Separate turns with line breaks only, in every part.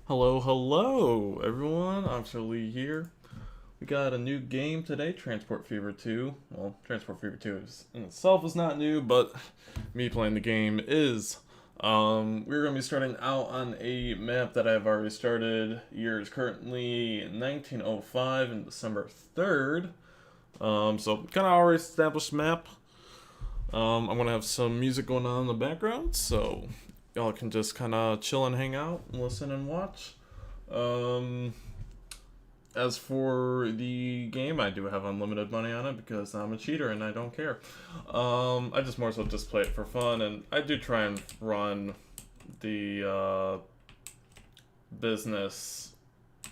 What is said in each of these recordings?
Hello, hello, everyone. Officer Lee here. We got a new game today, Transport Fever 2. Well, Transport Fever 2 in itself is not new, but me playing the game is. We're going to be starting out on a map that I've already started. Year is currently 1905 and December 3rd. So kind of already established map. I'm going to have some music going on in the background, so y'all can just kind of chill and hang out, and listen and watch. As for the game, I do have unlimited money on it because I'm a cheater and I don't care. I just more so just play it for fun, and I do try and run the business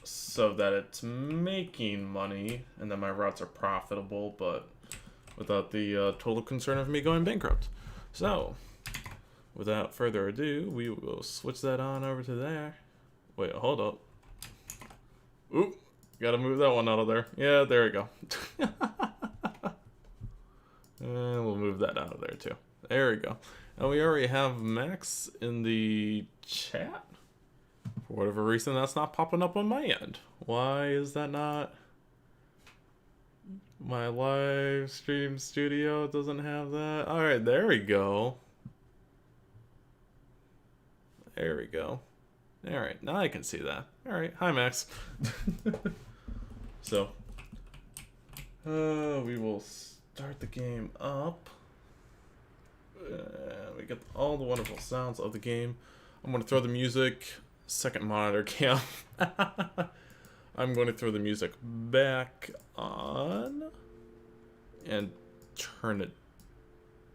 so that it's making money and that my routes are profitable, but without the total concern of me going bankrupt. So, without further ado, we will switch that on over to there. Wait, hold up. Oop, gotta move that one out of there. Yeah, there we go. And we'll move that out of there too. There we go. And we already have Max in the chat. For whatever reason, that's not popping up on my end. Why is that not? My live stream studio doesn't have that. Alright, there we go. There we go. Alright, now I can see that. Alright, hi Max. So, we will start the game up. We get all the wonderful sounds of the game. I'm going to throw the music. Second monitor cam. I'm going to throw the music back on and turn it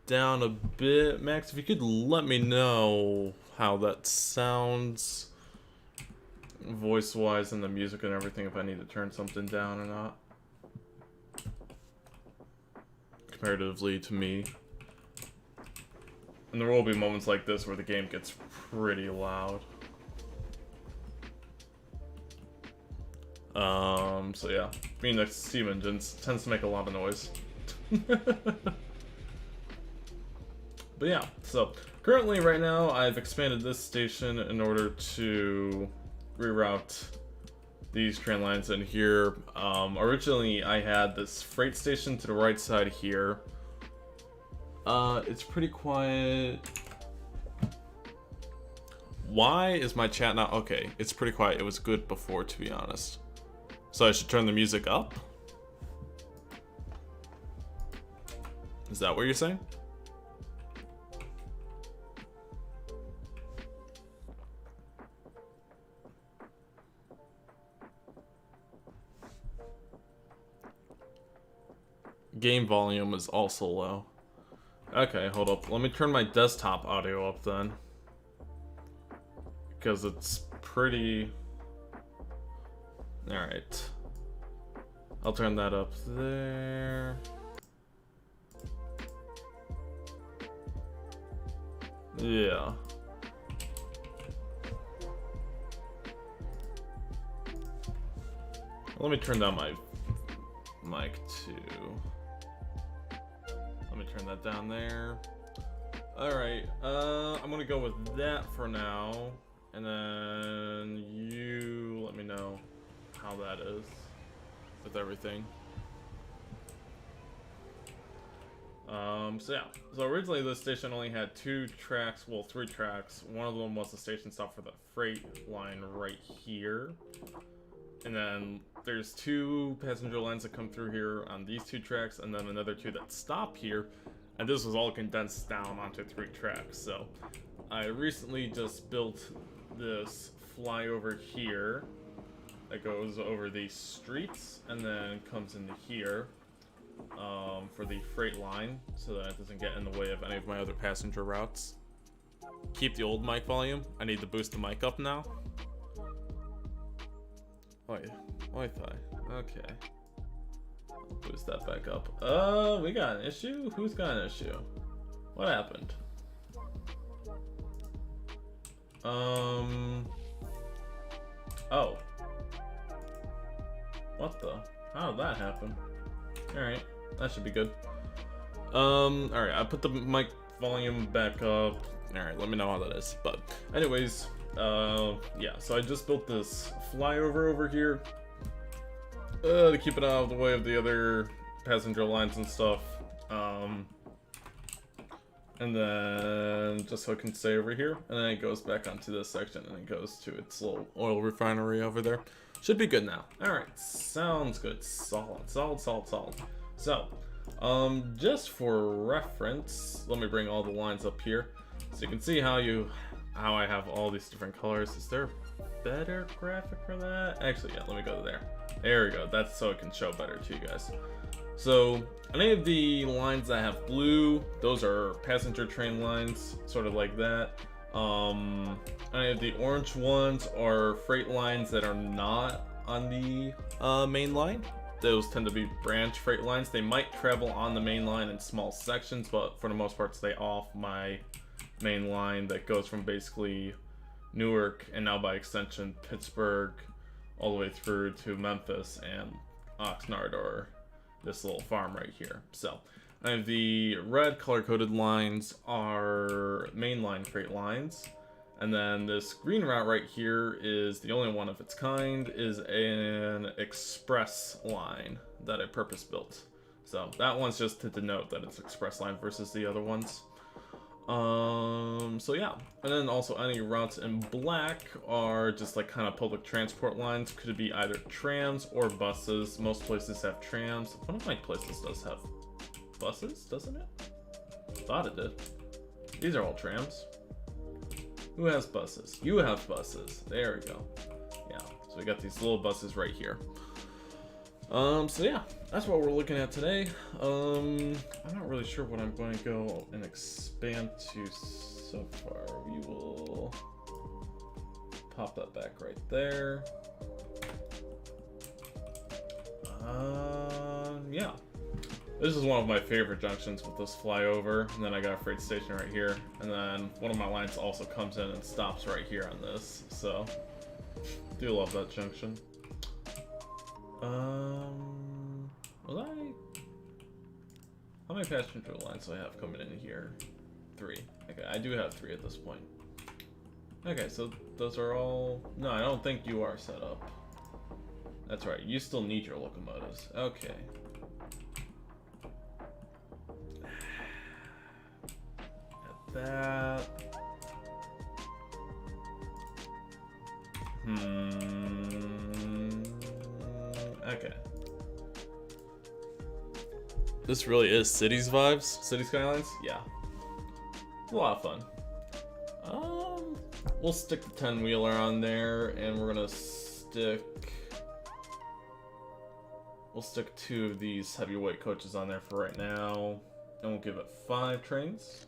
down a bit. Max, if you could let me know how that sounds voice-wise and the music and everything, if I need to turn something down or not. Comparatively to me. And there will be moments like this where the game gets pretty loud. So yeah, being next to Steam engines tends to make a lot of noise. But yeah, so currently right now I've expanded this station in order to reroute these train lines in here. Originally I had this freight station to the right side here. It's pretty quiet. Why is my chat not okay? It's pretty quiet. It was good before, to be honest. So I should turn the music up? Is that what you're saying? Game volume is also low. Okay, hold up. Let me turn my desktop audio up then. Because it's pretty... Alright. I'll turn that up there. Yeah. Let me turn down my mic too. Let me turn that down there. Alright, I'm gonna go with that for now. And then you let me know how that is with everything. So yeah. So originally this station only had 2 tracks, well 3 tracks. One of them was the station stop for the freight line right here. And then there's 2 passenger lines that come through here on these 2 tracks, and then another 2 that stop here. And this was all condensed down onto 3 tracks. So I recently just built this flyover here that goes over these streets and then comes into here for the freight line so that it doesn't get in the way of any of my other passenger routes. Keep the old mic volume. I need to boost the mic up now. Wait, Wi-Fi. Okay. I'll boost that back up. We got an issue? Who's got an issue? What happened? Oh. What the? How did that happen? Alright, that should be good. Alright, I put the mic volume back up. Alright, let me know how that is. But, anyways, Yeah, so I just built this flyover over here to keep it out of the way of the other passenger lines and stuff. And then just so it can stay over here, and then it goes back onto this section, and it goes to its little oil refinery over there. Should be good now. Alright, sounds good. Solid. So, just for reference, let me bring all the lines up here, so you can see how I have all these different colors. Is there a better graphic for that? Actually, yeah, let me go there. There we go. That's so it can show better to you guys. So, any of the lines that have blue, those are passenger train lines, sort of like that. Any of the orange ones are freight lines that are not on the main line. Those tend to be branch freight lines. They might travel on the main line in small sections, but for the most part stay off my main line that goes from basically Newark and now by extension Pittsburgh all the way through to Memphis and Oxnard, or this little farm right here. So, and the red color-coded lines are mainline freight lines, and then this green route right here is the only one of its kind, is an express line that I purpose-built. So that one's just to denote that it's express line versus the other ones. So yeah, and then also any routes in black are just like kind of public transport lines. Could be either trams or buses. Most places have trams. One of my places does have buses, doesn't it? Thought it did. These are all trams. Who has buses? You have buses. There we go. Yeah, so we got these little buses right here. So yeah, that's what we're looking at today. I'm not really sure what I'm going to go and expand to so far. We will pop that back right there. Yeah. This is one of my favorite junctions with this flyover, and then I got a freight station right here, and then one of my lines also comes in and stops right here on this, so do love that junction. How many passenger lines do I have coming in here? 3. Okay, I do have 3 at this point. Okay, so those are all... No, I don't think you are set up. That's right, you still need your locomotives. Okay. At that... Okay. This really is cities vibes? City skylines? Yeah. It's a lot of fun. We'll stick the 10-wheeler on there, and we're gonna stick... We'll stick 2 of these heavyweight coaches on there for right now, and we'll give it 5 trains.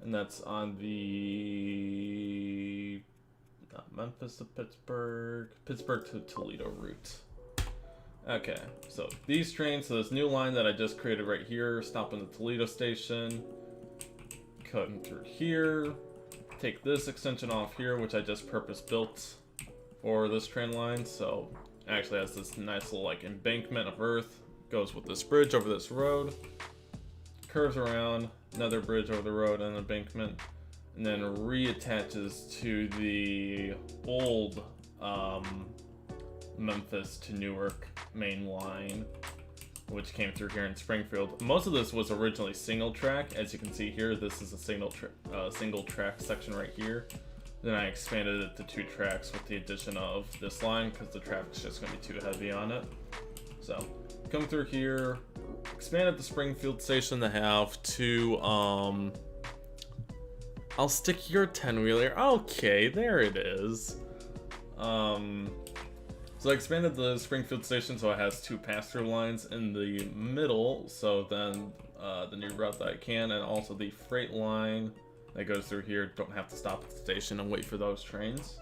And that's on the... Memphis to Pittsburgh to Toledo route. Okay, so these trains, so this new line that I just created right here, stop in the Toledo station, cutting through here, take this extension off here, which I just purpose built for this train line, so it actually has this nice little like embankment of earth, goes with this bridge over this road, curves around, another bridge over the road and embankment, and then reattaches to the old Memphis to Newark main line, which came through here in Springfield. Most of this was originally single track. As you can see here, this is a single track section right here. Then I expanded it to 2 tracks with the addition of this line because the traffic's just going to be too heavy on it. So, come through here, expanded the Springfield station to have 2, I'll stick your 10-wheeler. Okay, there it is. So I expanded the Springfield station so it has 2 pass-through lines in the middle, so then the new route that I can, and also the freight line that goes through here, don't have to stop at the station and wait for those trains.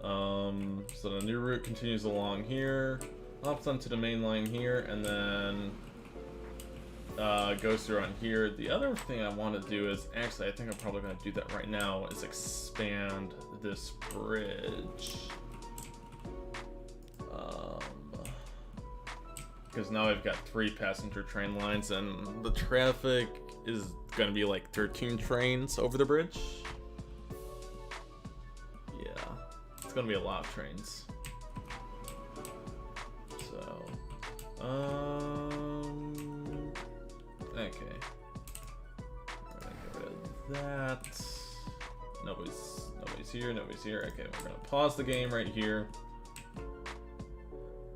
So the new route continues along here, hops onto the main line here, and then goes through on here. The other thing I want to do is, actually I think I'm probably going to do that right now, is expand this bridge. Because now I've got 3 passenger train lines and the traffic is going to be like 13 trains over the bridge. gonna be a lot of trains. So, okay. We're gonna get rid of that. Nobody's here. Nobody's here. Okay, we're gonna pause the game right here.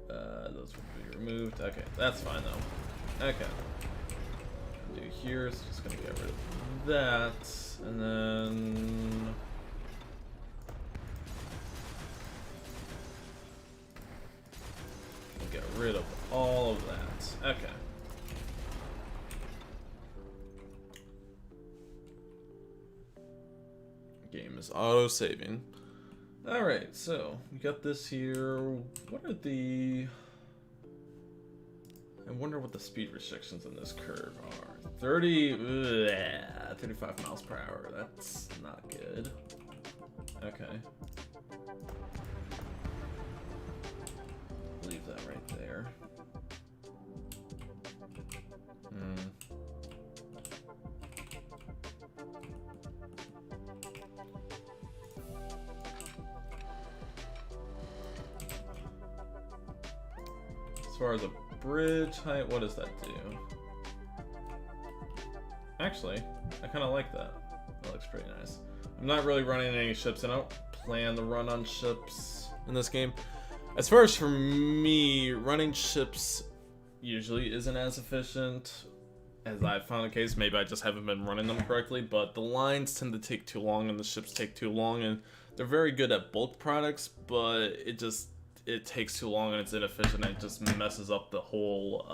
Those will be removed. Okay, that's fine though. Okay. Do here is just gonna get rid of that, and then we'll get rid of all of that. Okay. Game is auto-saving. Alright, so we got this here. What are the... I wonder what the speed restrictions in this curve are. 35 miles per hour. That's not good. Okay. Leave that right there. As far as a bridge height, what does that do? Actually, I kind of like that. That looks pretty nice. I'm not really running any ships, and I don't plan to run on ships in this game. As far as for me, running ships usually isn't as efficient as I've found the case. Maybe I just haven't been running them correctly, but the lines tend to take too long and the ships take too long, and they're very good at bulk products, but it takes too long and it's inefficient and it just messes up the whole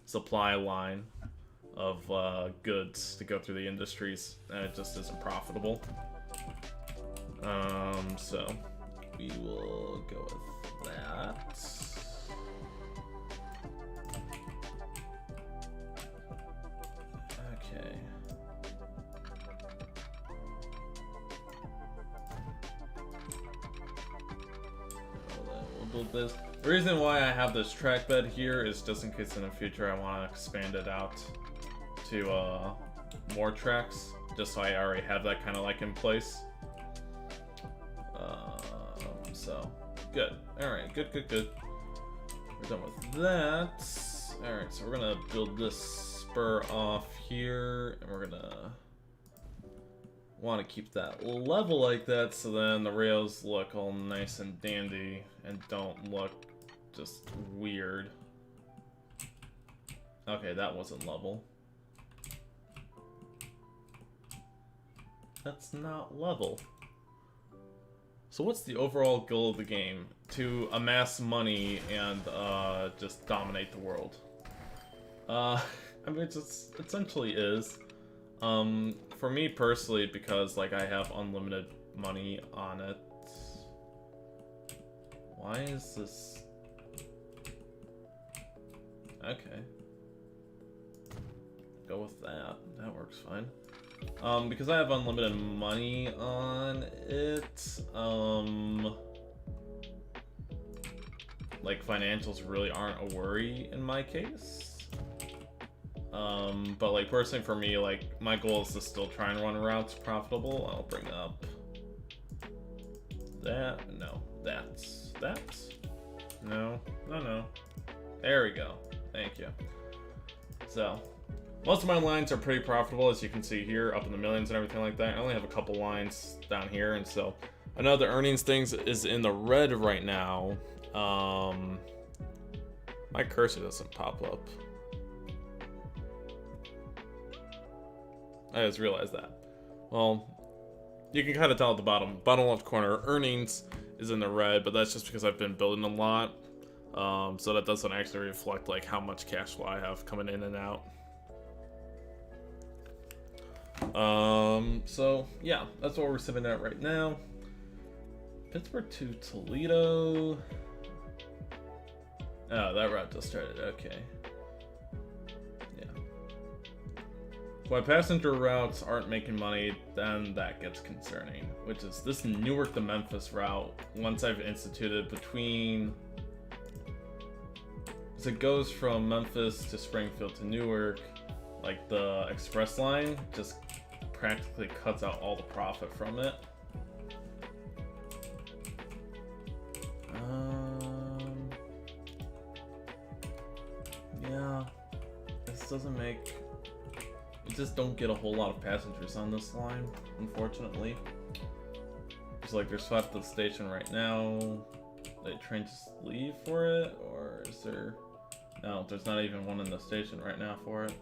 supply line of goods to go through the industries, and it just isn't profitable. So we will go with that. Okay. We'll build this. The reason why I have this track bed here is just in case in the future I want to expand it out to more tracks, just so I already have that kind of like in place. So good. All right, good. We're done with that. All right, so we're gonna build this spur off here, and we're gonna want to keep that level like that, so then the rails look all nice and dandy and don't look just weird. Okay, that wasn't level. That's not level. So what's the overall goal of the game? To amass money and just dominate the world. I mean, it just essentially is. For me personally, because like I have unlimited money on it. Why is this? Okay. Go with that. That works fine. Because I have unlimited money on it, like financials really aren't a worry in my case. But like personally for me, like my goal is to still try and run routes profitable. I'll bring up that. No, that's no. There we go. Thank you. So most of my lines are pretty profitable, as you can see here, up in the millions and everything like that. I only have a couple lines down here, and so I know the earnings things is in the red right now. My cursor doesn't pop up. I just realized that. Well, you can kind of tell at the bottom left corner, earnings is in the red, but that's just because I've been building a lot. So that doesn't actually reflect like how much cash flow I have coming in and out. So yeah, that's what we're sitting at right now. Pittsburgh to Toledo. Oh, that route just started. Okay. Yeah. If my passenger routes aren't making money, then that gets concerning. Which is this Newark to Memphis route. Once I've instituted between, so it goes from Memphis to Springfield to Newark. Like the express line just practically cuts out all the profit from it. doesn't make... You just don't get a whole lot of passengers on this line, unfortunately. It's like there's 5 at the station right now. Did the train just leave for it? Or is there... No, there's not even one in the station right now for it.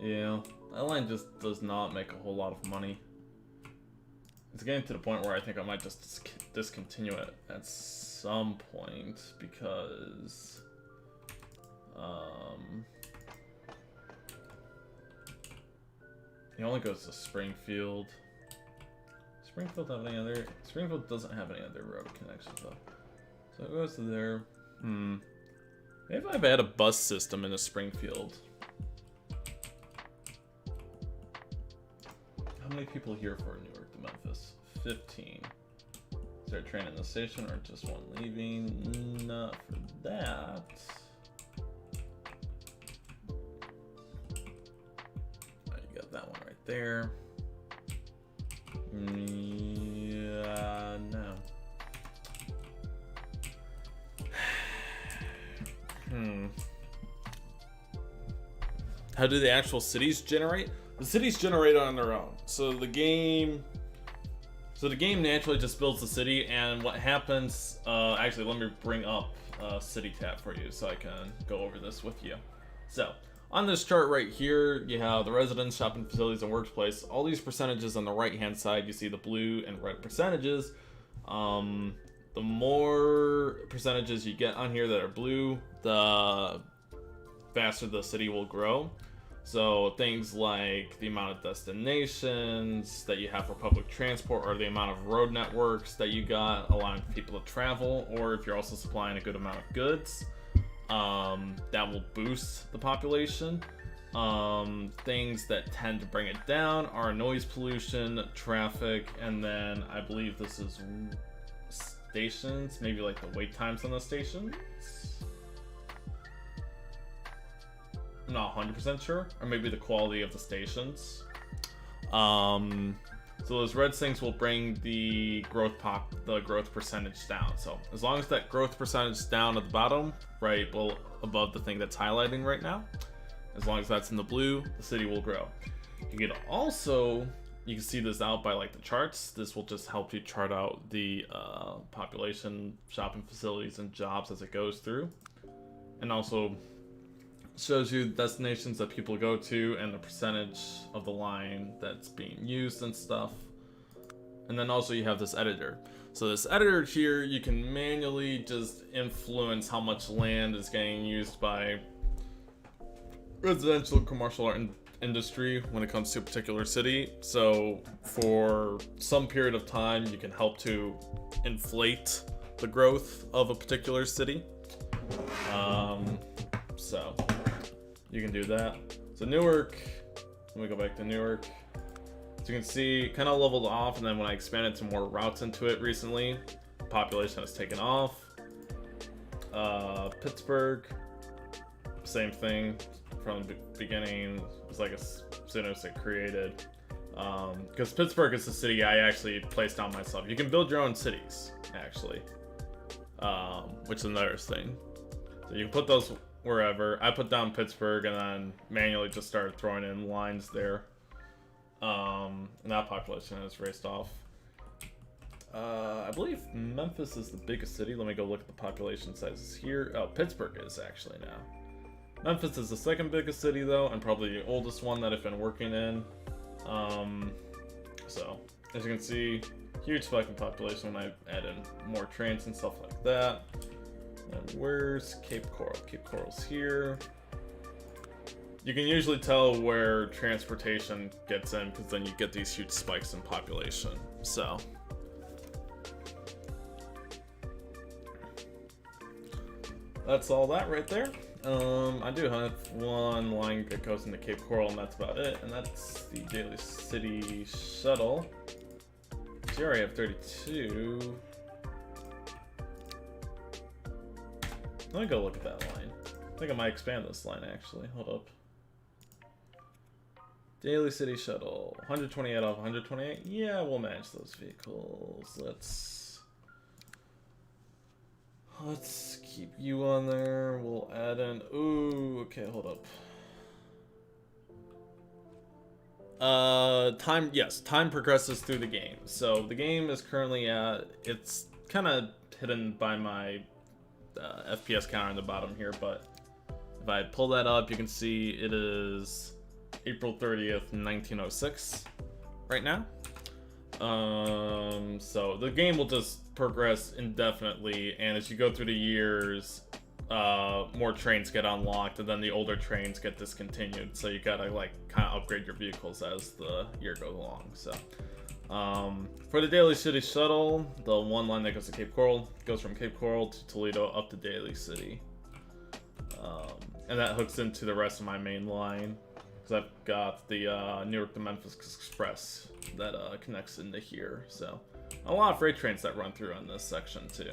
Yeah, that line just does not make a whole lot of money. It's getting to the point where I think I might just discontinue it at some point because... It only goes to Springfield. Springfield have any other... Springfield doesn't have any other road connections though. So it goes to there. Maybe if I had a bus system in a Springfield. How many people here for Newark to Memphis? 15. Is there a train in the station or just one leaving? Not for that. You got that one right there. Yeah, no. How do the actual cities generate? The cities generate on their own. So the game naturally just builds the city, and what happens, actually let me bring up city tab for you so I can go over this with you. So on this chart right here, you have the residents, shopping facilities, and workplace. All these percentages on the right hand side, you see the blue and red percentages. The more percentages you get on here that are blue, the faster the city will grow. So things like the amount of destinations that you have for public transport, or the amount of road networks that you got allowing people to travel, or if you're also supplying a good amount of goods, that will boost the population. Things that tend to bring it down are noise pollution, traffic, and then I believe this is stations, maybe like the wait times on the stations. I'm not 100% sure, or maybe the quality of the stations. So those red things will bring the growth percentage down. So as long as that growth percentage is down at the bottom, right, well above the thing that's highlighting right now, as long as that's in the blue, the city will grow. You can also, you can see this out by like the charts. This will just help you chart out the population, shopping facilities, and jobs as it goes through, and also shows you destinations that people go to and the percentage of the line that's being used and stuff. And then also you have this editor. So this editor here, you can manually just influence how much land is getting used by residential, commercial, or industry when it comes to a particular city. So for some period of time, you can help to inflate the growth of a particular city. So you can do that. So Newark, let me go back to Newark. So you can see, kind of leveled off, and then when I expanded some more routes into it recently, the population has taken off. Pittsburgh, same thing from the beginning. It's like as soon as it created. Because Pittsburgh is the city I actually placed down myself. You can build your own cities, actually, which is another thing. So you can put those wherever. I put down Pittsburgh and then manually just started throwing in lines there. And that population has raced off. I believe Memphis is the biggest city. Let me go look at the population sizes here. Oh, Pittsburgh is actually now. Memphis is the second biggest city though, and probably the oldest one that I've been working in. So as you can see, huge spike in population when I add in more trains and stuff like that. And where's Cape Coral? Cape Coral's here. You can usually tell where transportation gets in, because then you get these huge spikes in population. So that's all that right there. I do have one line that goes into Cape Coral, and that's about it. And that's the Daily City Shuttle. So you already have 32. Let me go look at that line. I think I might expand this line actually. Hold up. Daily City Shuttle. 128 out of 128. Yeah, we'll match those vehicles. Let's... Let's keep you on there. We'll add in. Ooh, okay, hold up. Time progresses through the game. So the game is currently at, it's kind of hidden by my FPS counter on the bottom here, but if I pull that up, you can see it is April 30th, 1906 right now. So the game will just progress indefinitely, and as you go through the years, more trains get unlocked, and then the older trains get discontinued. So you gotta like kind of upgrade your vehicles as the year goes along. So, for the Daly City shuttle, the one line that goes to Cape Coral goes from Cape Coral to Toledo up to Daly City, and that hooks into the rest of my main line. Because I've got the New York to Memphis Express that connects into here. So a lot of freight trains that run through on this section too.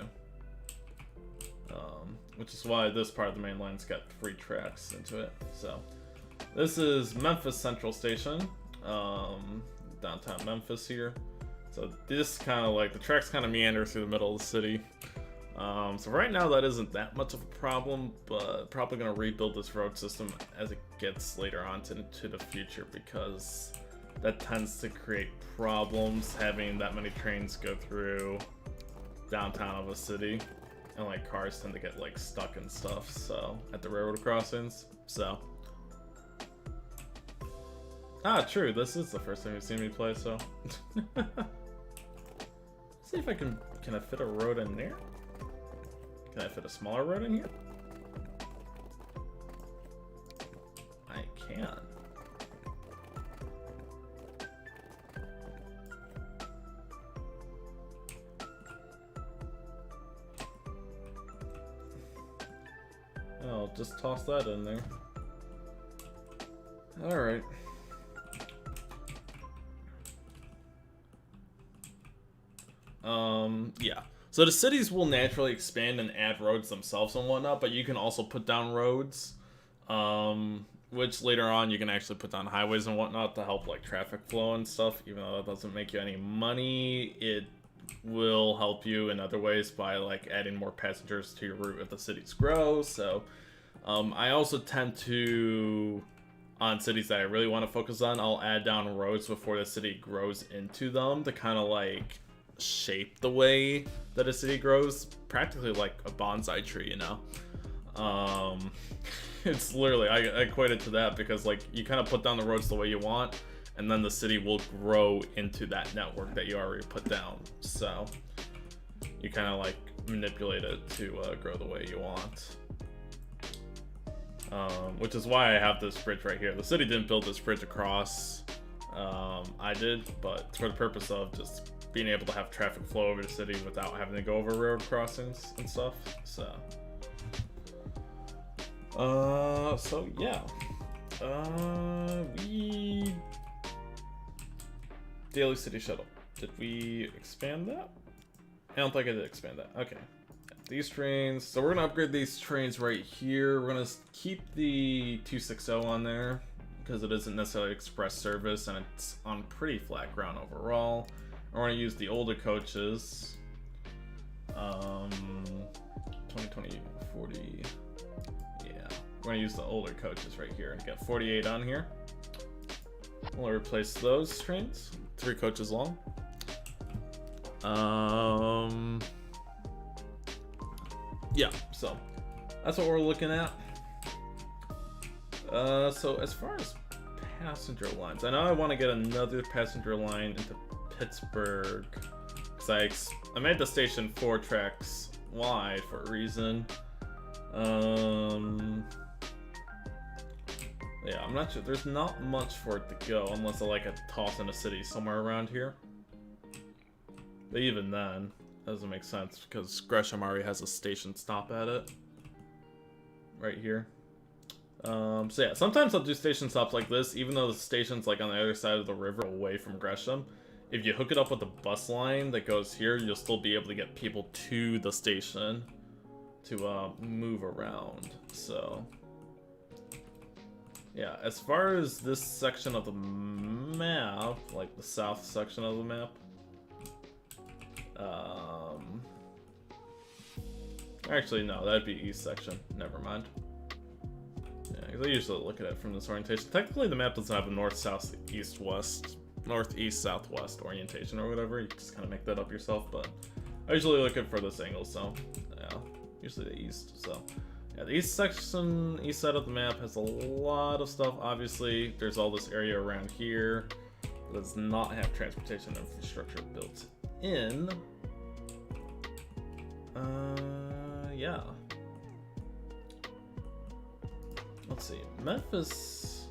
Which is why this part of the main line's got 3 tracks into it. So this is Memphis Central Station, downtown Memphis here. So this kind of like, the tracks kind of meander through the middle of the city. So right now that isn't that much of a problem, but probably going to rebuild this road system as it gets later on into the future, because that tends to create problems having that many trains go through downtown of a city, and like cars tend to get like stuck and stuff, so at the railroad crossings. So true, this is the first time you've seen me play, so see if I can I fit a road in there? Can I fit a smaller road in here? I can. I'll just toss that in there. Alright. Yeah. So the cities will naturally expand and add roads themselves and whatnot, but you can also put down roads, which later on you can actually put down highways and whatnot to help like traffic flow and stuff. Even though that doesn't make you any money, it will help you in other ways by like adding more passengers to your route if the cities grow. So I also tend to, on cities that I really want to focus on, I'll add down roads before the city grows into them to kind of like shape the way that a city grows, practically like a bonsai tree, you know. It's literally, I equate it to that, because like you kind of put down the roads the way you want, and then the city will grow into that network that you already put down. So you kind of like manipulate it to grow the way you want. Which is why I have this bridge right here. The city didn't build this bridge across. I did, but for the purpose of just being able to have traffic flow over the city without having to go over road crossings and stuff. So yeah. Daly City Shuttle. Did we expand that? I don't think I did expand that. Okay. These trains. So we're gonna upgrade these trains right here. We're gonna keep the 260 on there because it isn't necessarily express service and it's on pretty flat ground overall. We're gonna use the older coaches. 2020, 40. Yeah. We're gonna use the older coaches right here and get 48 on here. We'll replace those trains. 3 coaches long. Yeah, so that's what we're looking at. So as far as passenger lines, I know I want to get another passenger line into Pittsburgh, because I made the station 4 tracks wide for a reason. Yeah, I'm not sure. There's not much for it to go unless I like a toss in a city somewhere around here. But even then, doesn't make sense because Gresham already has a station stop at it right here. So yeah, sometimes I'll do station stops like this, even though the station's like on the other side of the river away from Gresham. If you hook it up with the bus line that goes here, you'll still be able to get people to the station to move around. So yeah, as far as this section of the map, like the south section of the map, Actually, no, that'd be east section. Never mind. Yeah, because I usually look at it from this orientation. Technically, the map doesn't have a north, south, east, west, northeast, southwest orientation or whatever. You just kind of make that up yourself, but I usually look at it for this angle, so yeah, usually the east. So yeah, the east section, east side of the map has a lot of stuff. Obviously, there's all this area around here that does not have transportation infrastructure built in. Yeah. Let's see, Memphis.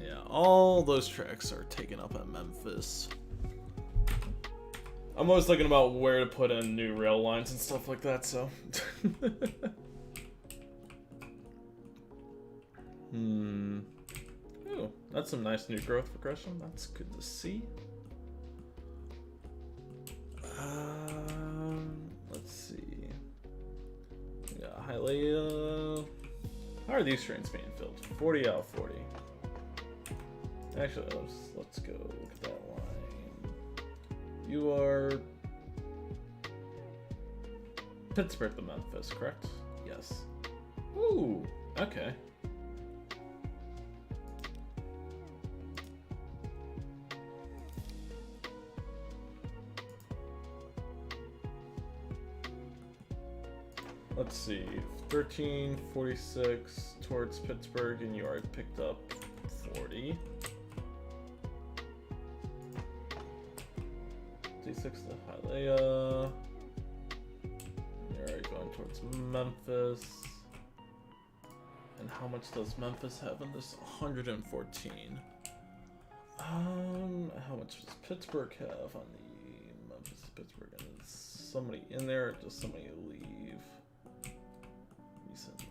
Yeah, all those tracks are taken up at Memphis. I'm always thinking about where to put in new rail lines and stuff like that, so. Ooh, that's some nice new growth progression. That's good to see. Let's see. We got Hialeah. How are these trains being filled? 40 out of 40. Actually, let's go look at that line. You are Pittsburgh to Memphis, correct? Yes. Ooh, okay. Let's see, 1346 towards Pittsburgh, and you already picked up 40. D6 to Hialeah. You're already going towards Memphis. And how much does Memphis have in this? 114. How much does Pittsburgh have on the Memphis to Pittsburgh? And is somebody in there, or does somebody leave recently?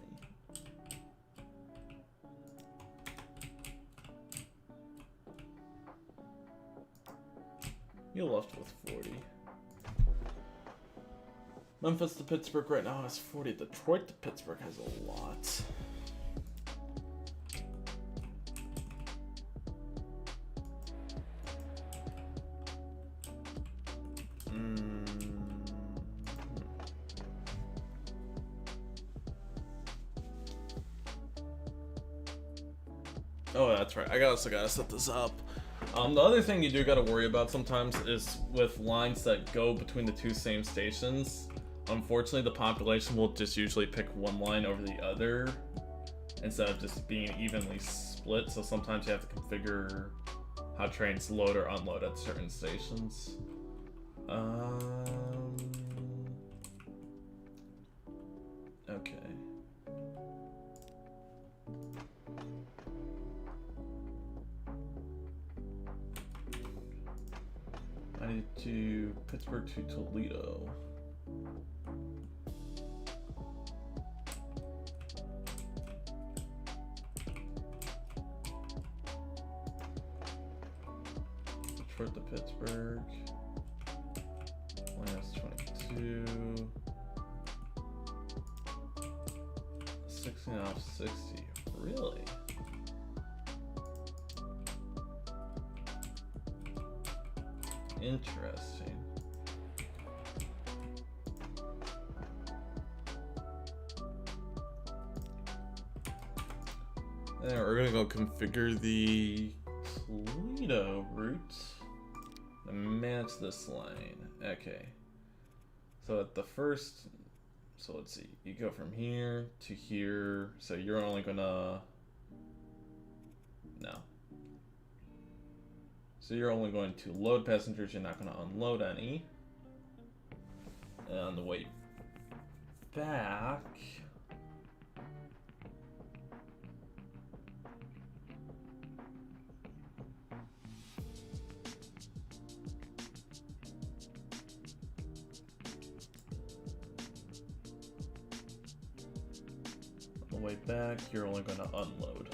You left with 40. Memphis to Pittsburgh right now has 40. Detroit to Pittsburgh has a lot. Oh, that's right. I also gotta set this up. The other thing you do gotta worry about sometimes is with lines that go between the two same stations. Unfortunately, the population will just usually pick one line over the other instead of just being evenly split. So sometimes you have to configure how trains load or unload at certain stations. Okay. I need to Pittsburgh to Toledo. Detroit to Pittsburgh. -22. 16 off 60. Really? Interesting. And we're gonna go configure the Toledo route to match this line. Okay. So at the first, so let's see, you go from here to here. So you're only gonna, no. So you're only going to load passengers, you're not going to unload any. And on the way back, you're only going to unload.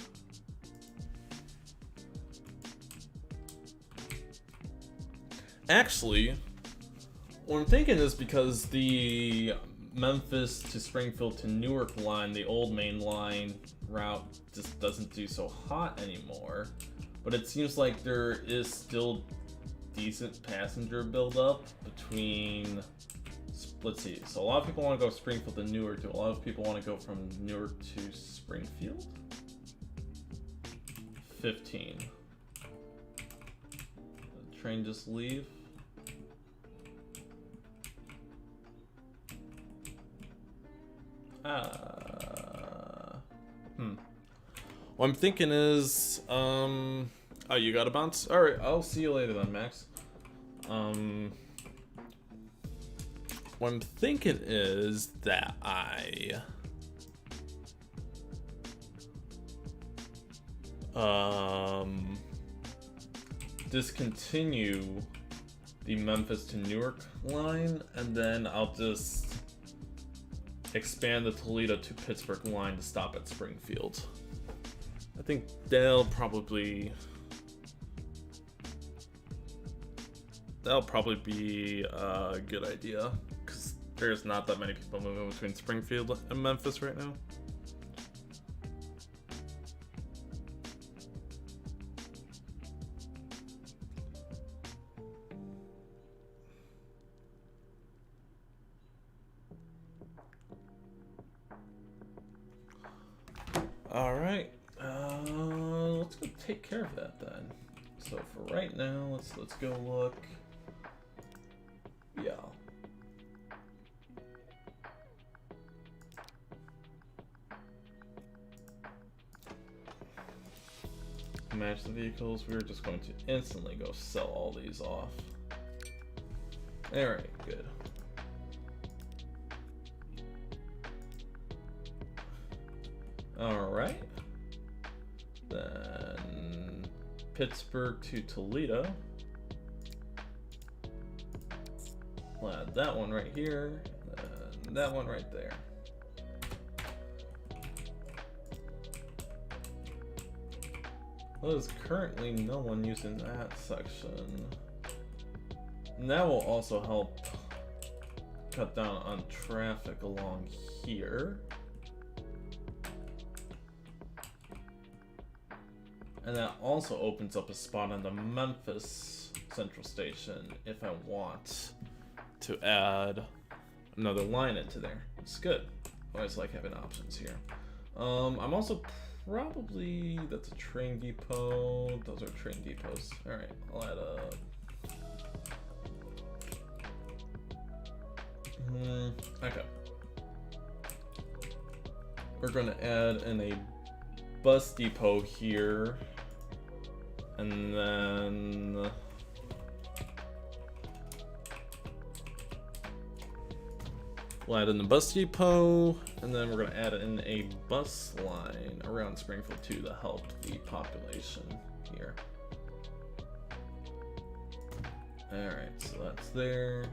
Actually, what I'm thinking is because the Memphis to Springfield to Newark line, the old main line route, just doesn't do so hot anymore. But it seems like there is still decent passenger buildup between let's see. So a lot of people want to go Springfield to Newark. Do a lot of people want to go from Newark to Springfield? 15. The train just leave. What I'm thinking is, oh, you gotta bounce? Alright, I'll see you later then, Max. What I'm thinking is that I discontinue the Memphis to Newark line, and then I'll just expand the Toledo to Pittsburgh line to stop at Springfield. I think that'll probably be a good idea, because there's not that many people moving between Springfield and Memphis right now. Alright, let's go take care of that then. So for right now, let's go look. Yeah. Match the vehicles. We're just going to instantly go sell all these off. Alright, good. Alright. Then Pittsburgh to Toledo. We'll add that one right here, and that one right there. Well, there's currently no one using that section. And that will also help cut down on traffic along here. And that also opens up a spot on the Memphis Central Station if I want to add another line into there. It's good. I always like having options here. I'm also probably, that's a train depot. Those are train depots. Alright, I'll add a... okay. We're going to add in a bus depot here. And then... we'll add in the bus depot, and then we're going to add in a bus line around Springfield too to help the population here. Alright, so that's there,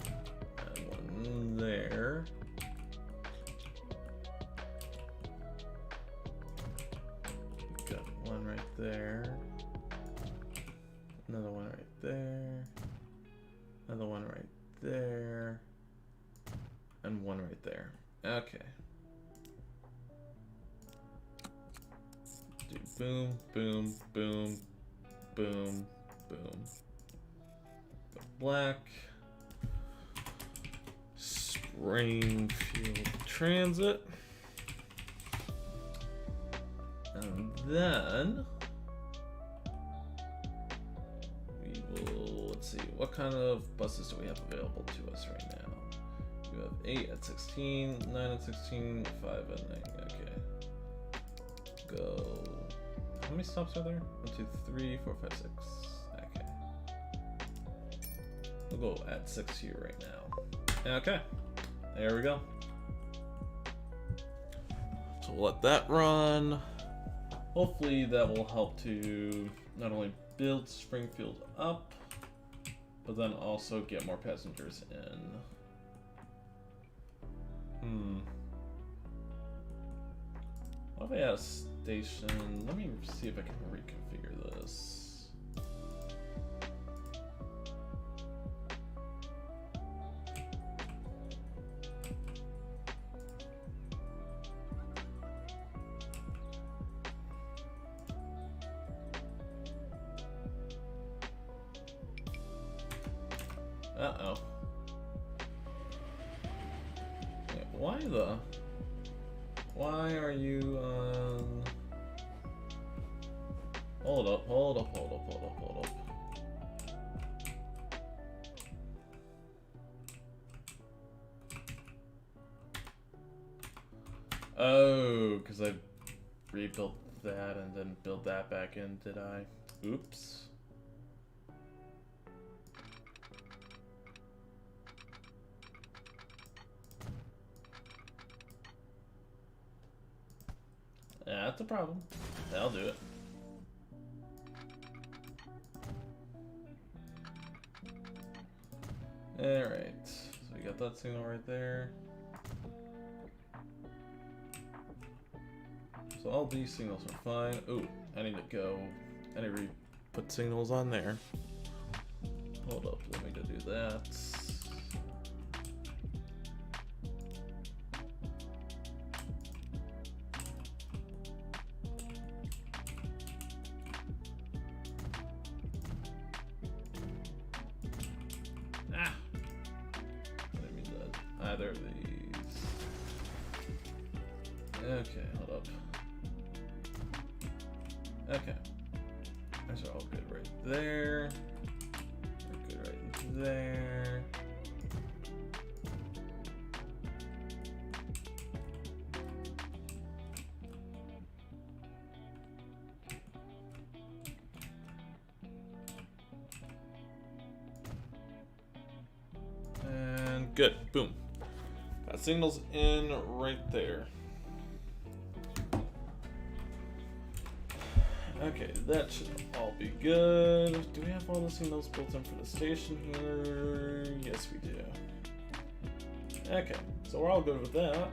and one there. Got one right there, another one right there, another one right there, and one right there. Okay. Do boom, boom, boom, boom, boom. The black. Springfield Transit. And then we will, let's see, what kind of buses do we have available to us right now? We have 8 at 16, 9 at 16, 5 at 9. Okay. Go. How many stops are there? 1, 2, 3, 4, 5, 6. Okay. We'll go at 6 here right now. Okay. There we go. So we'll let that run. Hopefully that will help to not only build Springfield up, but then also get more passengers in. What if I add a station? Let me see if I can reconfigure this. Uh-oh. Why the? Why are you on? Hold up, hold up, hold up, hold up, hold up. Oh, because I rebuilt that and then built that back in, did I? Oops. Yeah, that's a problem. I'll do it. Alright, so we got that signal right there. So all these signals are fine. Ooh, I need to go. I need to put signals on there. Hold up, let me go do that. Ah! I didn't mean that. Either of these. Okay, hold up. Okay. Those are all good right there. They're good right there. And good. Boom. Got signals in right there. Okay, that should all be good. Do we have all the signals built in for the station here? Yes, we do. Okay, so we're all good with that.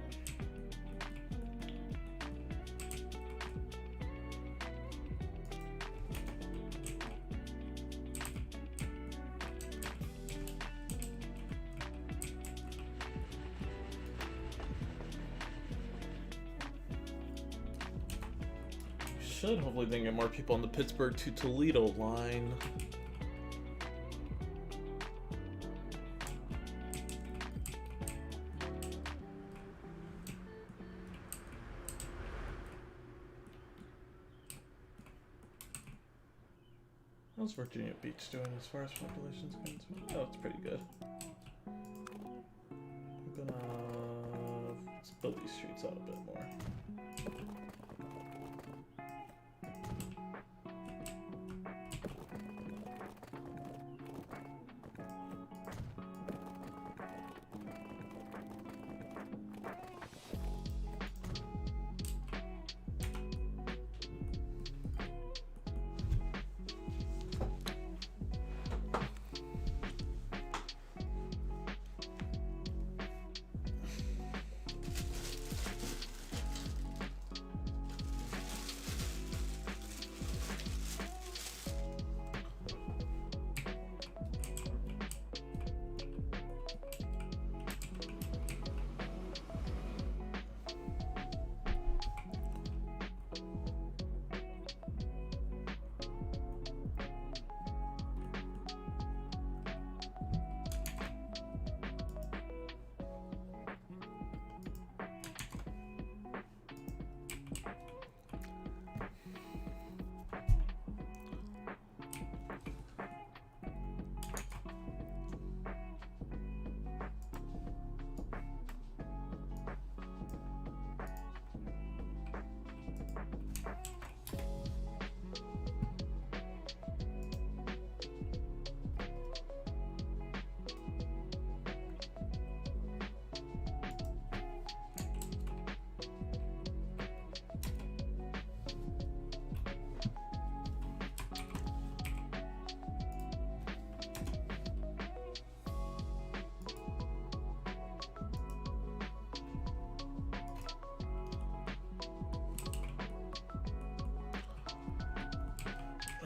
Should hopefully then get more people on the Pittsburgh to Toledo line. How's Virginia Beach doing as far as population's concerned? Oh, it's pretty good. I'm gonna let's build these streets out a bit more.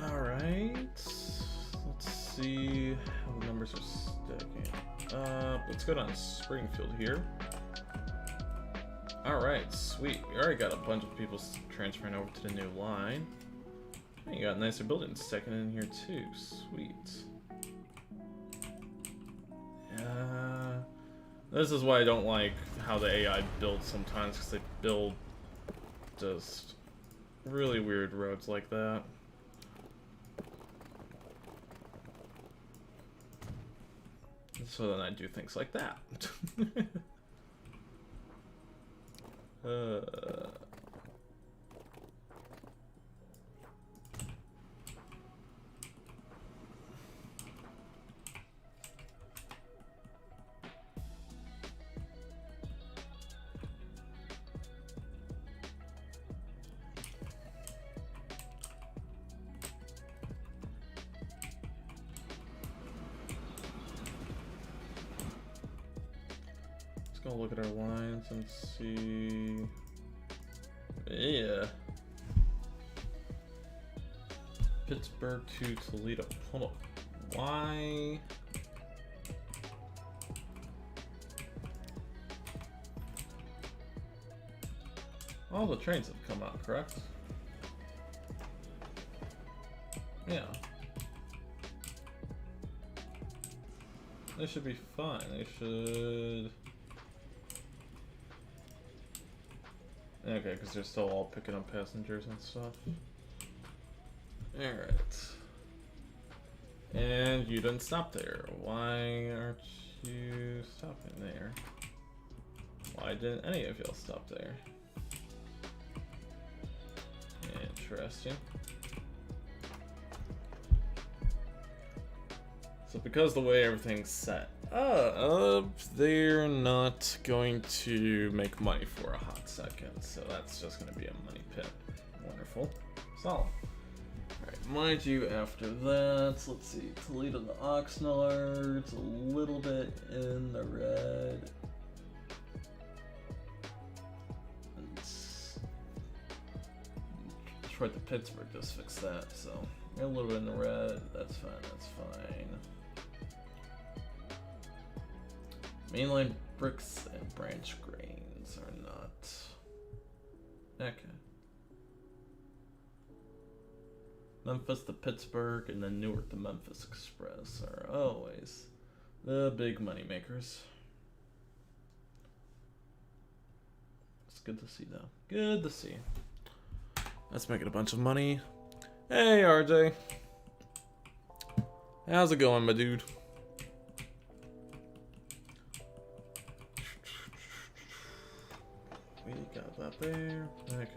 Alright, let's see how the numbers are stacking. Let's go down to Springfield here. Alright, sweet. We already got a bunch of people transferring over to the new line. And you got nicer buildings second in here too. Sweet. This is why I don't like how the AI builds sometimes, because they build just really weird roads like that. So then I do things like that. Gonna look at our lines and see. Yeah. Pittsburgh to Toledo. Hold on. Why? All the trains have come out, correct? Yeah. They should be fine. They should. Okay, because they're still all picking up passengers and stuff. Alright. And you didn't stop there. Why aren't you stopping there? Why didn't any of y'all stop there? Interesting. So because the way everything's set up, they're not going to make money for a hot second, so that's just going to be a money pit. Wonderful. Solid. Alright, mind you, after that, let's see, Toledo to Oxnard, it's a little bit in the red. And Detroit to Pittsburgh just fixed that, so a little bit in the red, that's fine, that's fine. Mainline bricks and branch grains are not. Okay. Memphis to Pittsburgh and then Newark to Memphis Express are always the big money makers. It's good to see though. Good to see. That's making a bunch of money. Hey RJ. How's it going, my dude? We got that there. Okay.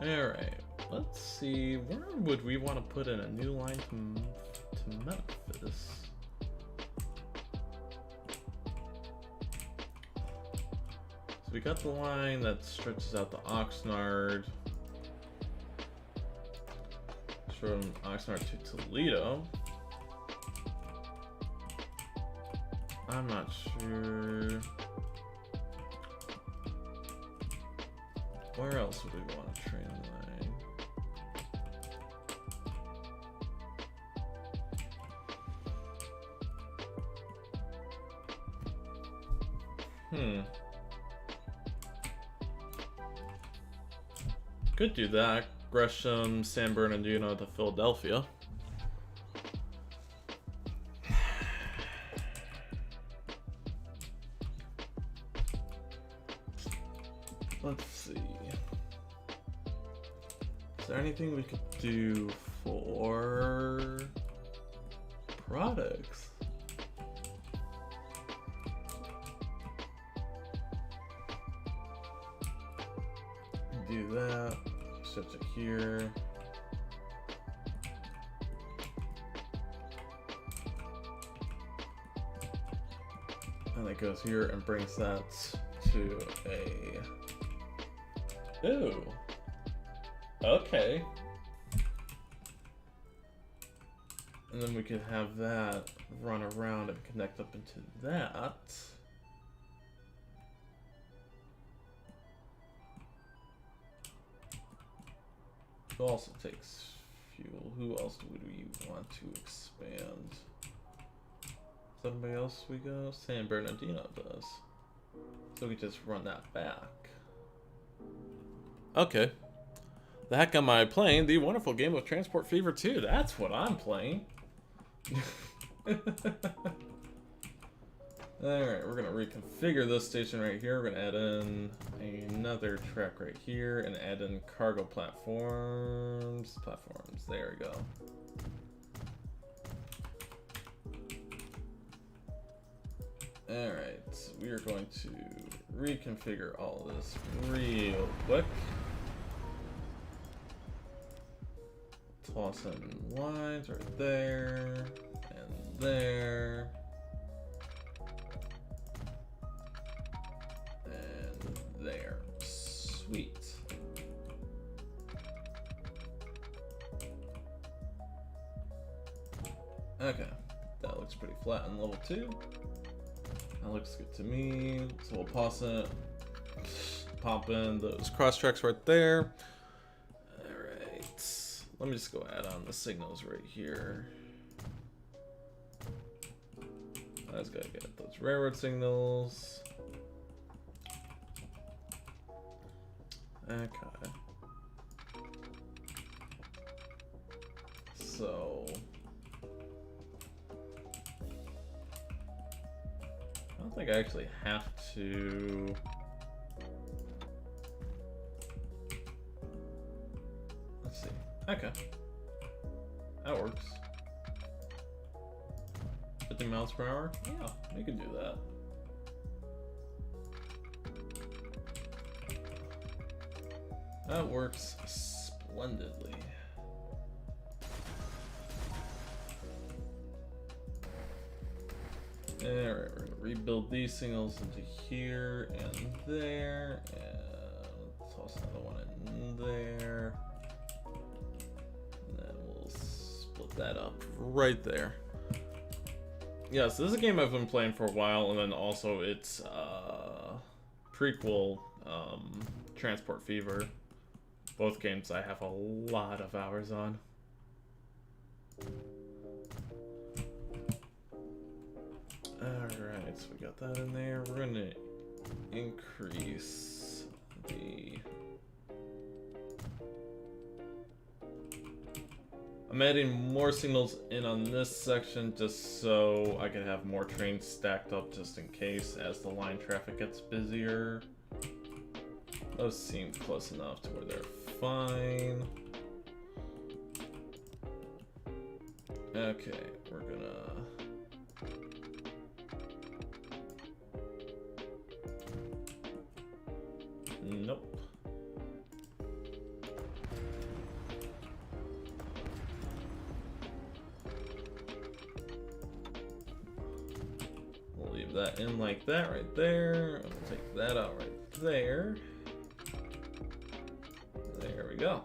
Alright, let's see. Where would we want to put in a new line to Memphis? So we got the line that stretches out to Oxnard. From Oxnard to Toledo. I'm not sure. Where else would we want a train line? Could do that. Gresham, San Bernardino to Philadelphia. Let's see. Is there anything we could do for products? Do that. Set it here. And it goes here and brings that to a... Ooh. Okay. And then we could have that run around and connect up into that. It also takes fuel. Who else would we want to expand? Is that anybody else we go? San Bernardino does. So we just run that back. Okay. The heck am I playing? The wonderful game of Transport Fever 2. That's what I'm playing. Alright, we're gonna reconfigure this station right here. We're gonna add in another track right here and add in cargo platforms. There we go. Alright, so we are going to reconfigure all of this real quick. Toss in lines right there, and there. And there. Sweet. Okay, that looks pretty flat on level 2. That looks good to me. So we'll pause it. Pop in those cross tracks right there. Alright. Let me just go add on the signals right here. I just gotta get those railroad signals. Okay. So I don't think I actually have to. Let's see. Okay. That works. 50 miles per hour? Yeah, we can do that. That works splendidly. Alright, we're gonna rebuild these signals into here and there, and toss another one in there. And then we'll split that up right there. Yeah, so this is a game I've been playing for a while, and then also it's prequel, Transport Fever. Both games I have a lot of hours on. Alright, so we got that in there. We're gonna increase the... I'm adding more signals in on this section just so I can have more trains stacked up just in case as the line traffic gets busier. Those seem close enough to where they're fine. Okay, we're gonna... Nope. We'll leave that in like that right there. And we'll take that out right there. There we go.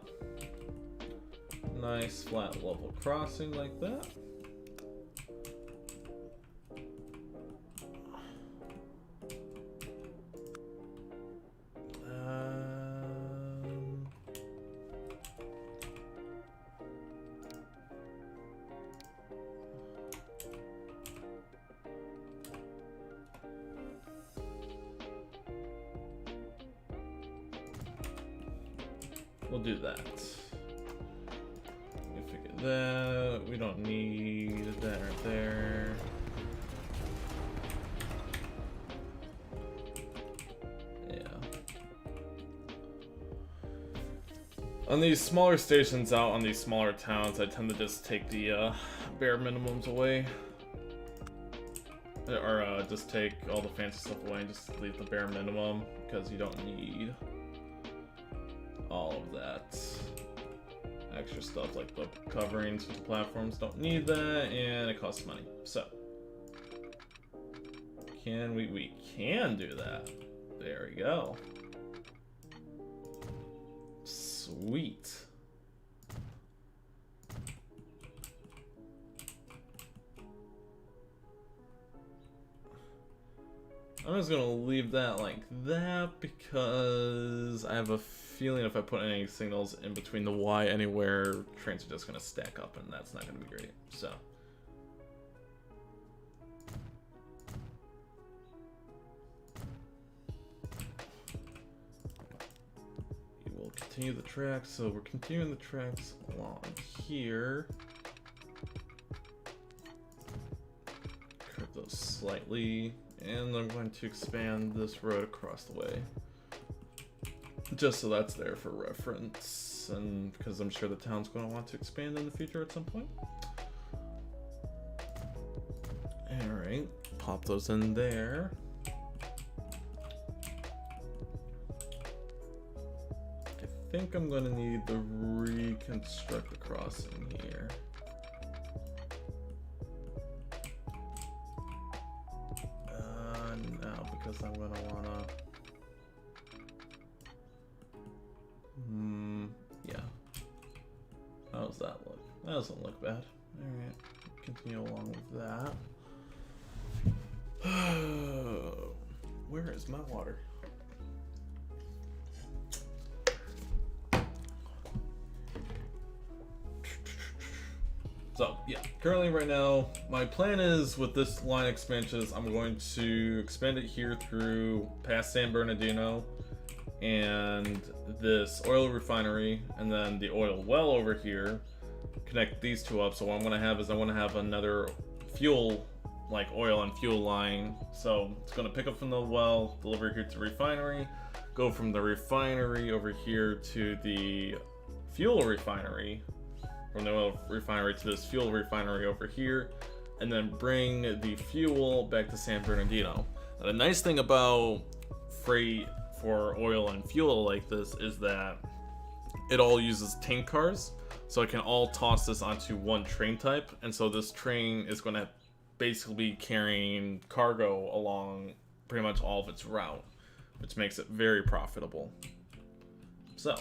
Nice flat level crossing like that. We'll do that. We figure that. We don't need that right there. Yeah. On these smaller stations out on these smaller towns, I tend to just take the bare minimums away. Or just take all the fancy stuff away and just leave the bare minimum because you don't need all of that extra stuff like the coverings for the platforms. Don't need that, and it costs money. So we can do that. There we go. Sweet. I'm just gonna leave that like that because I have a feeling if I put any signals in between the Y anywhere, trains are just gonna stack up and that's not gonna be great. So continue the tracks. So we're continuing the tracks along here. Curve those slightly, and I'm going to expand this road across the way. Just so that's there for reference, and because I'm sure the town's going to want to expand in the future at some point. Alright, pop those in there. I think I'm going to need to reconstruct the crossing here. No, because I'm going to want to... yeah. How does that look? That doesn't look bad. Alright, continue along with that. Where is my water? So, yeah, currently right now, my plan is with this line expansions, I'm going to expand it here through past San Bernardino and this oil refinery, and then the oil well over here, connect these two up. So what I'm going to have is I want to have another fuel, like oil and fuel line. So it's going to pick up from the well, deliver here to the refinery, go from the refinery over here to the fuel refinery, from the oil refinery to this fuel refinery over here, and then bring the fuel back to San Bernardino. Now, the nice thing about freight for oil and fuel like this is that it all uses tank cars, so I can all toss this onto one train type, and so this train is going to basically be carrying cargo along pretty much all of its route, which makes it very profitable. So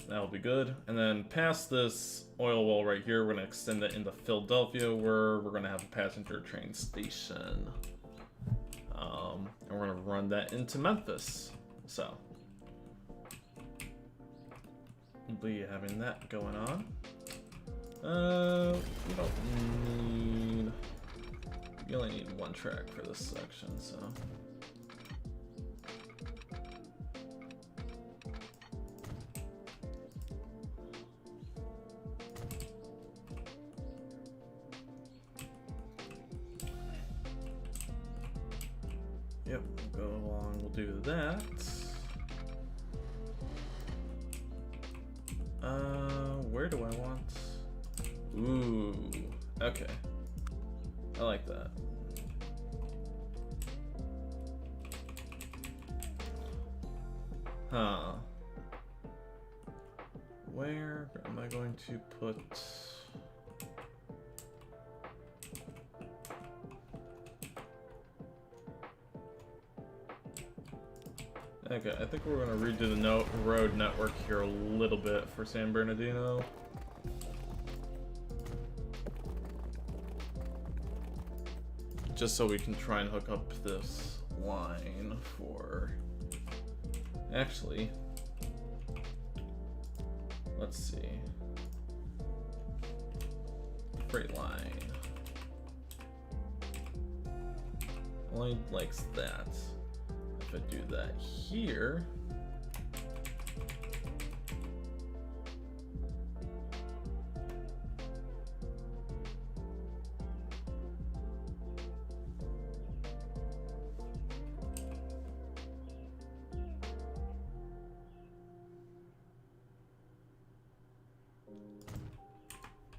that'll be good. And then past this oil well right here, we're going to extend it into Philadelphia, where we're going to have a passenger train station. And we're going to run that into Memphis. So we'll be having that going on. We don't need... You only need one track for this section, so... Yep, we'll go along, we'll do that. Where do I want? Ooh, okay. I like that. Huh. Where am I going to put... Okay, I think we're going to redo the road network here a little bit for San Bernardino. Just so we can try and hook up this line for... Actually, let's see. Freight line. Only likes that. If I do that here,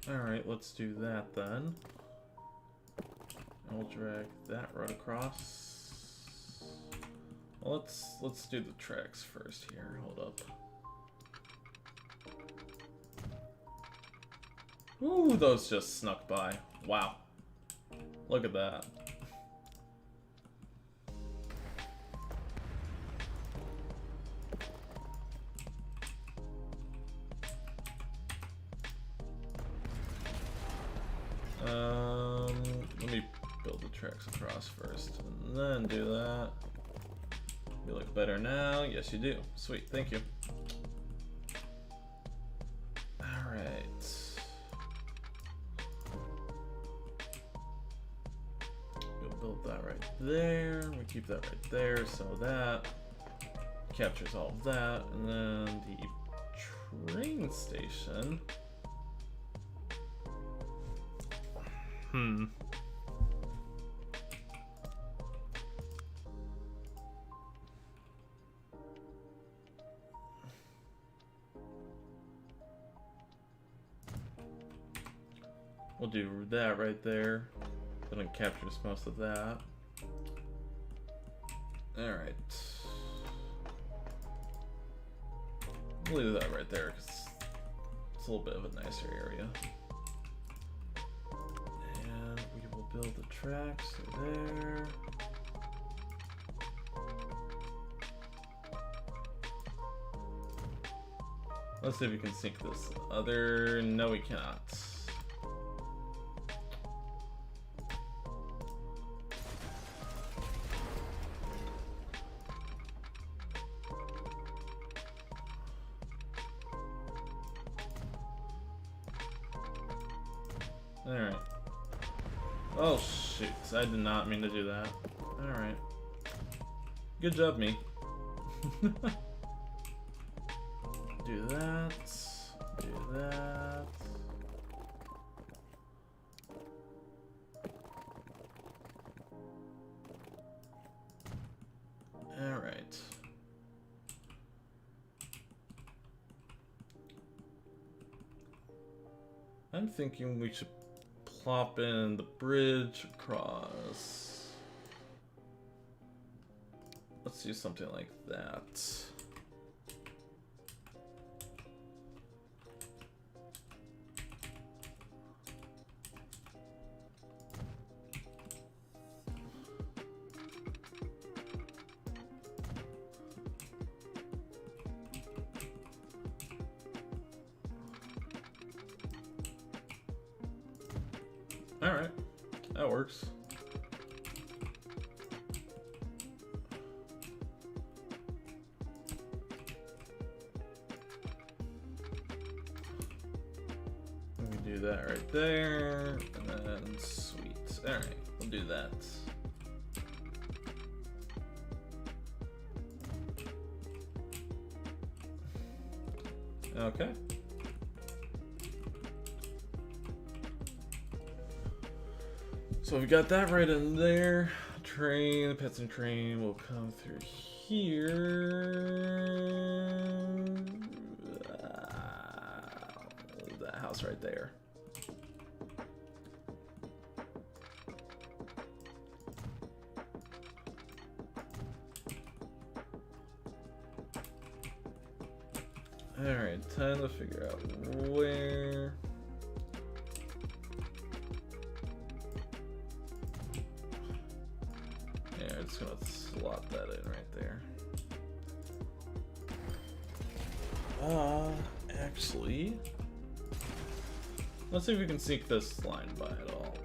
alright, let's do that then. I'll drag that road across. Well, let's do the tracks first here. Hold up. Ooh, those just snuck by. Wow. Look at that. Let me build the tracks across first and then do that. You look better now. Yes, you do. Sweet. Thank you. All right. We'll build that right there. We keep that right there. So that captures all of that, and then the train station. We'll do that right there. Then it captures most of that. Alright. We'll leave that right there because it's a little bit of a nicer area. And we will build the tracks through there. Let's see if we can sync this other. No, we cannot. Alright. Oh shoot, I did not mean to do that. Alright. Good job, me. Do that. Do that. Alright. I'm thinking we should plop in the bridge across. Let's do something like that. Alright, that works. We can do that right there, and then sweet. Alright, we'll do that. Okay. So we got that right in there. Train, the pets and train will come through here. That house right there. Alright, time to figure out where. Just gonna slot that in right there. Actually, let's see if we can sync this line by at all.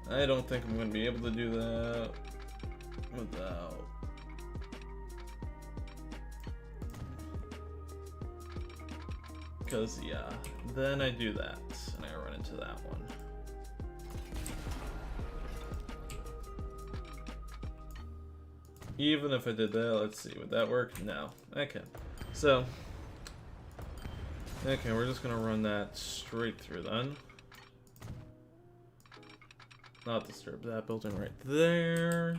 I don't think I'm gonna be able to do that without. Because, yeah, then I do that, and I run into that one. Even if I did that, let's see, would that work? No. Okay. So, okay, we're just gonna run that straight through then. Not disturb that building right there.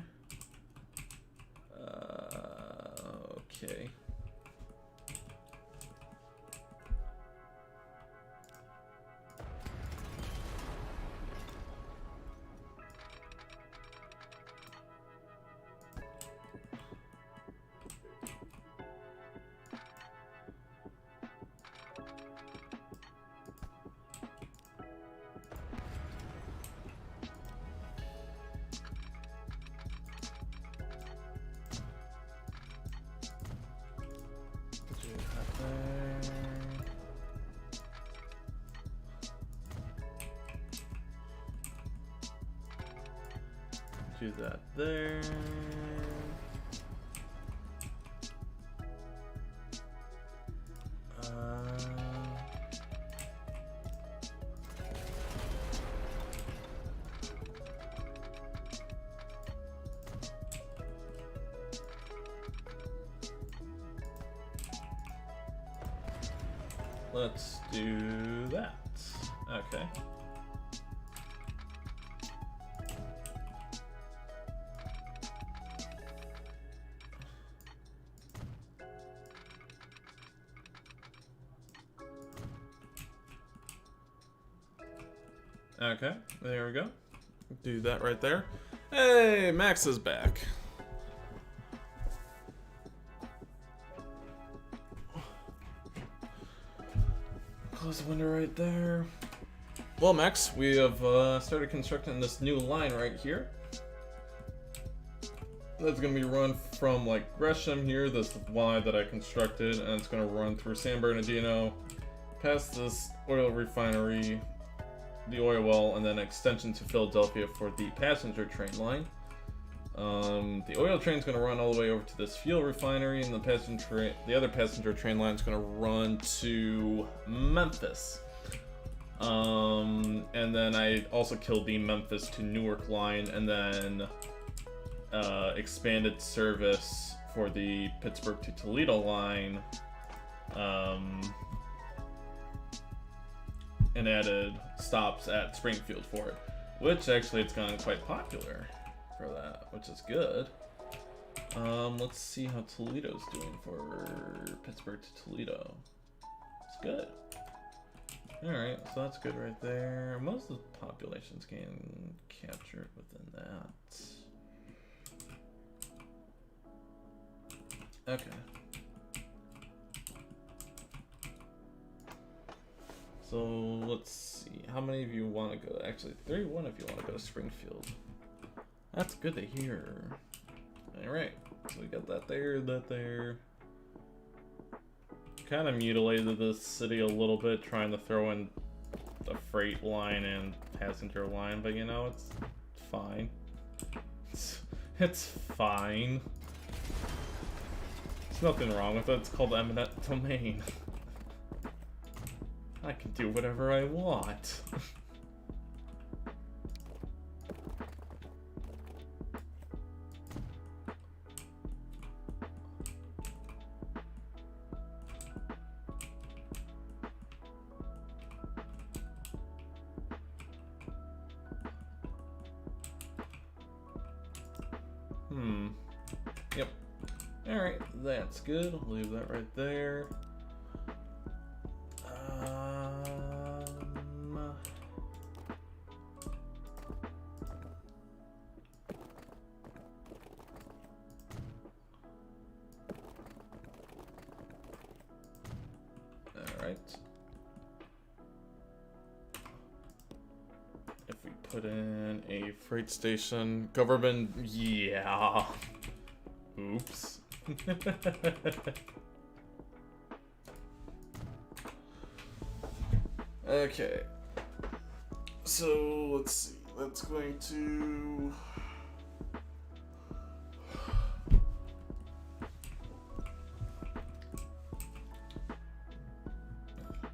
Okay. Do that there. let's do that. Okay. Okay, there we go. Do that right there. Hey, Max is back. Close the window right there. Well, Max, we have started constructing this new line right here. That's going to be run from like Gresham here, this Y that I constructed, and it's going to run through San Bernardino, past this oil refinery, the oil well, and then extension to Philadelphia for the passenger train line. The oil train is going to run all the way over to this fuel refinery, and the other passenger train line is going to run to Memphis. And then I also killed the Memphis to Newark line, and then expanded service for the Pittsburgh to Toledo line. And added stops at Springfield for it, which actually it's gotten quite popular for that, which is good. Let's see how Toledo's doing for Pittsburgh to Toledo. It's good. Alright, so that's good right there. Most of the populations can capture it within that. Okay. So let's see, how many of you want to go? Actually, 31 if you want to go to Springfield. That's good to hear. Alright, so we got that there. Kind of mutilated this city a little bit, trying to throw in a freight line and passenger line, but you know, it's fine. It's fine. There's nothing wrong with it, it's called eminent domain. I can do whatever I want. Yep. Alright, that's good. I'll leave that right there. Alright. If we put in a freight station, government, yeah. Oops. Okay. So let's see. That's going to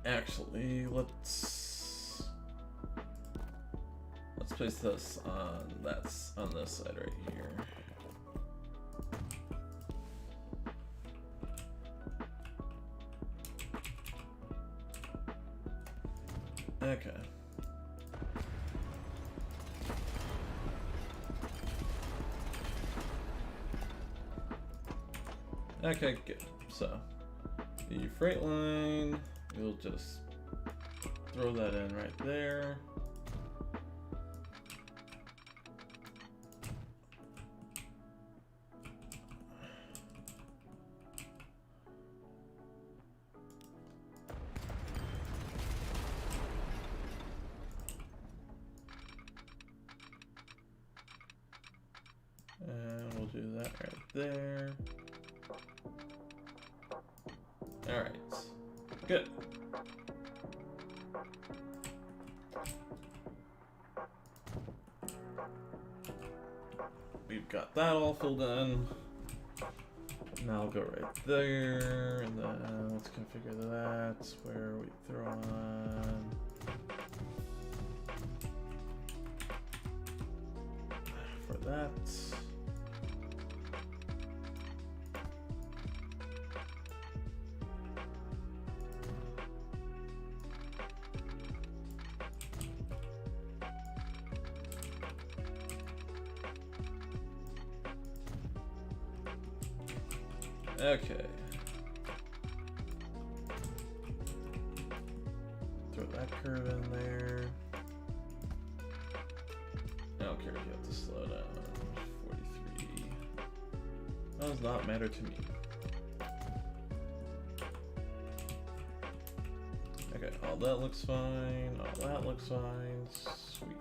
actually let's place this on on this side right here. Okay. Okay, good. So, the freight line, we'll just throw that in right there. And we'll do that right there. Alright. Good. We've got that all filled in. Now I'll go right there, and then let's configure that where we throw on for that. Okay. Throw that curve in there. I don't care if you have to slow down. 43. That does not matter to me. Okay, all that looks fine. All that looks fine. Sweet.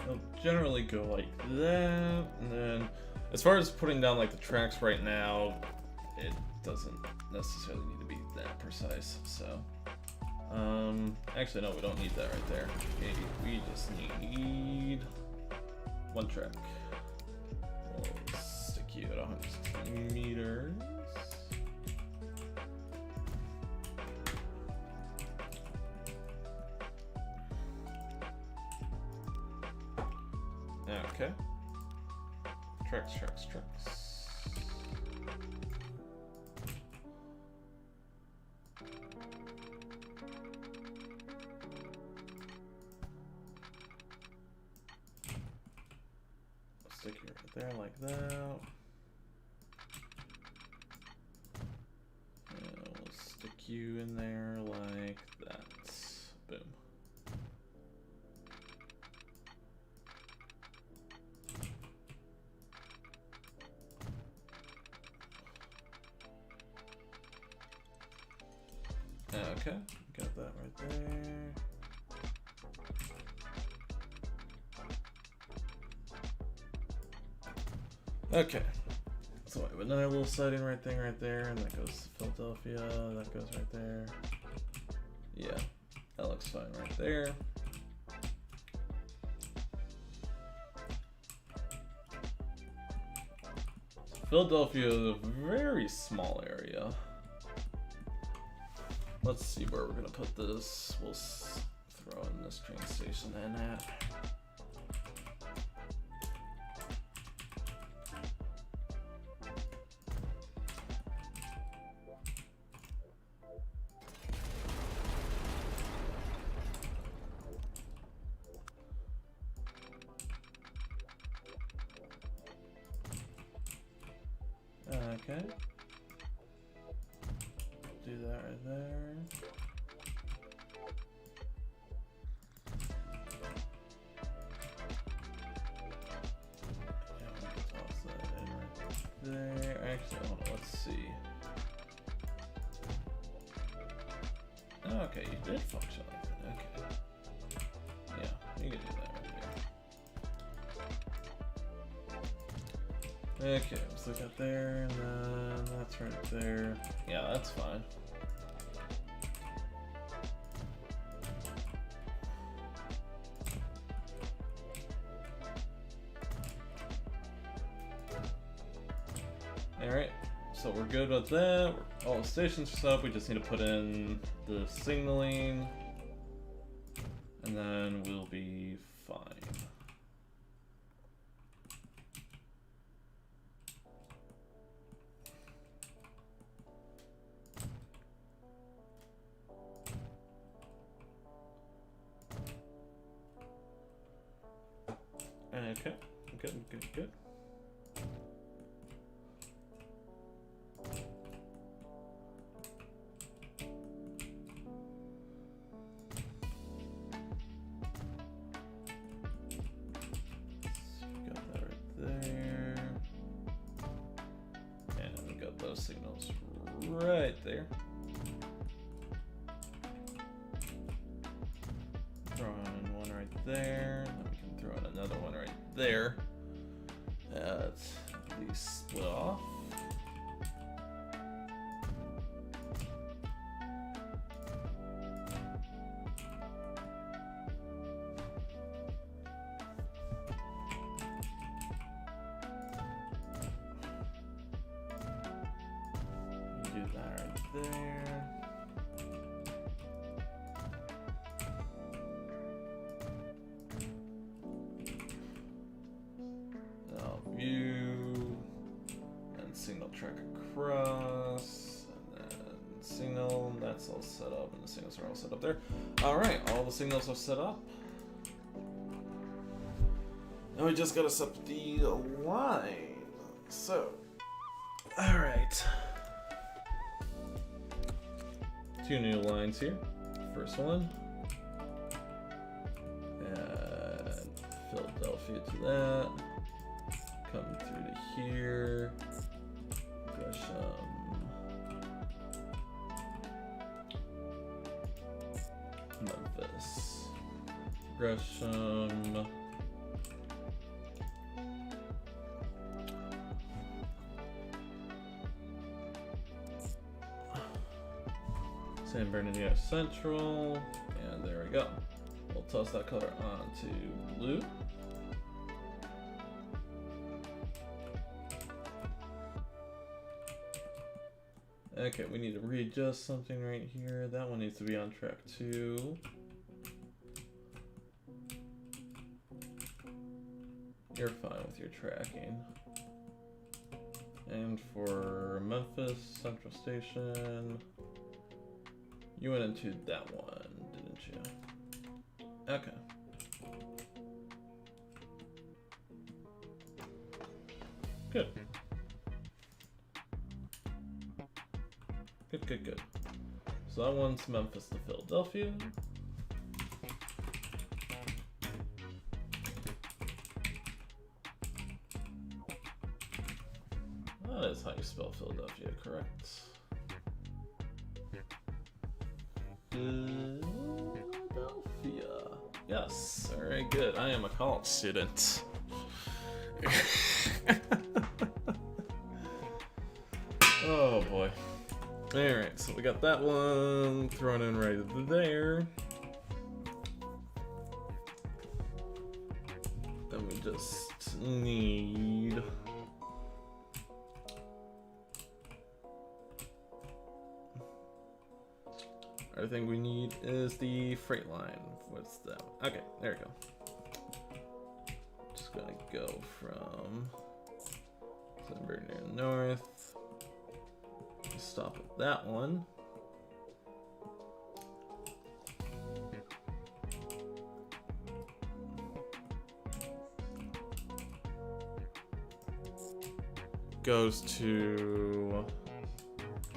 I'll generally go like that, and then as far as putting down like the tracks right now, it doesn't necessarily need to be that precise. So, actually no, we don't need that right there. Okay, we just need one track. We'll stick you at 160 meters. Okay. Tracks. Stick you right there like that. And we'll stick you in there like that. Boom. Okay, got that right there. Okay, so wait, but then a little siding right thing right there, and that goes to Philadelphia, that goes right there. Yeah, that looks fine right there. Philadelphia is a very small area. Let's see where we're gonna put this. We'll throw in this train station and that. Okay. Do that right there. Yeah, we can toss that in right there. Actually, hold on, let's see. Oh, okay, you did function like that. Okay. Yeah, you can do that right there. Okay, so we got there, and then that's right there. Yeah, that's fine. Alright, so we're good with that. All the stations are set up. We just need to put in the signaling, and then we'll be fine. Okay, good. Got that right there. And we got those signals right there. Throw in one right there. Then we can throw in another one right there. That's at least split off. do that right there. Now view, and signal track across, and then signal, that's all set up, and the signals are all set up there. Alright, all the signals are set up. Now we just gotta set up the line. So, alright. 2 new lines here. First one. And Philadelphia to that. Come through to here. Gresham. Memphis. Gresham. San Bernardino Central, and there we go. We'll toss that color onto blue. Okay, we need to readjust something right here. That one needs to be on track 2. You're fine with your tracking. And for Memphis Central Station, you went into that one, didn't you? Okay. Good. Good. So that one's Memphis to Philadelphia. That is how you spell Philadelphia, correct? Philadelphia. Yes, very good. I am a college student. Oh boy. Alright, so we got that one thrown in right there. Then we just need other thing we need is the freight line. What's that? Okay, there we go. Just gonna go from somewhere near north. Stop at that one. Goes to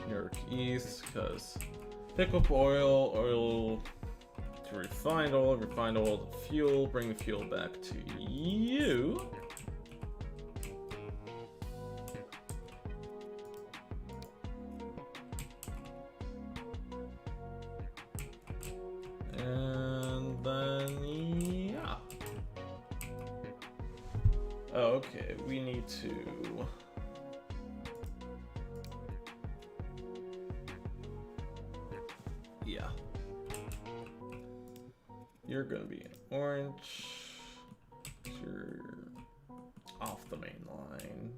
New York East because pick up oil to refined oil to fuel, bring the fuel back to you. And then, yeah. Okay, we need to you're gonna be in orange. You're off the main line.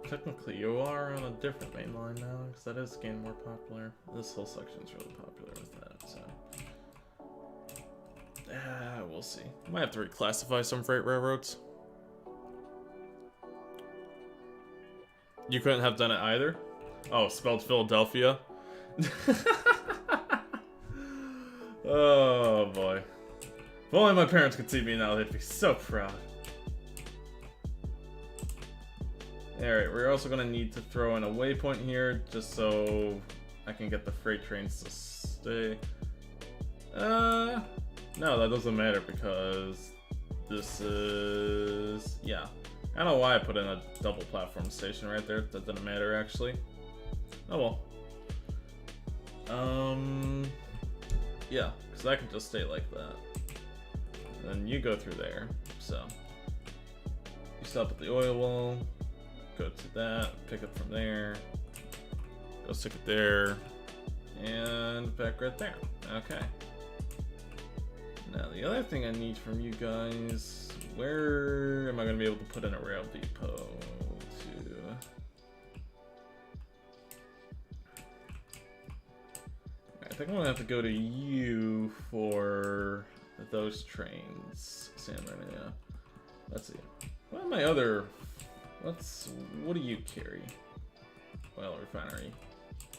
Technically, you are on a different main line now, because that is getting more popular. This whole section is really popular with that, so. We'll see. Might have to reclassify some freight railroads. You couldn't have done it either? Oh, spelled Philadelphia? Oh boy. If only my parents could see me now, they'd be so proud. Alright, we're also gonna need to throw in a waypoint here, just so I can get the freight trains to stay. No, that doesn't matter because this is, yeah. I don't know why I put in a double platform station right there. That doesn't matter actually. Oh well. Yeah, because I can just stay like that. And then you go through there. So you stop at the oil well, go to that, pick up from there, go stick it there, and back right there. Okay. Now the other thing I need from you guys, where am I going to be able to put in a rail depot? think I'm gonna have to go to you for those trains, San Bernardino. Let's see. What are my other? What do you carry? Oil refinery,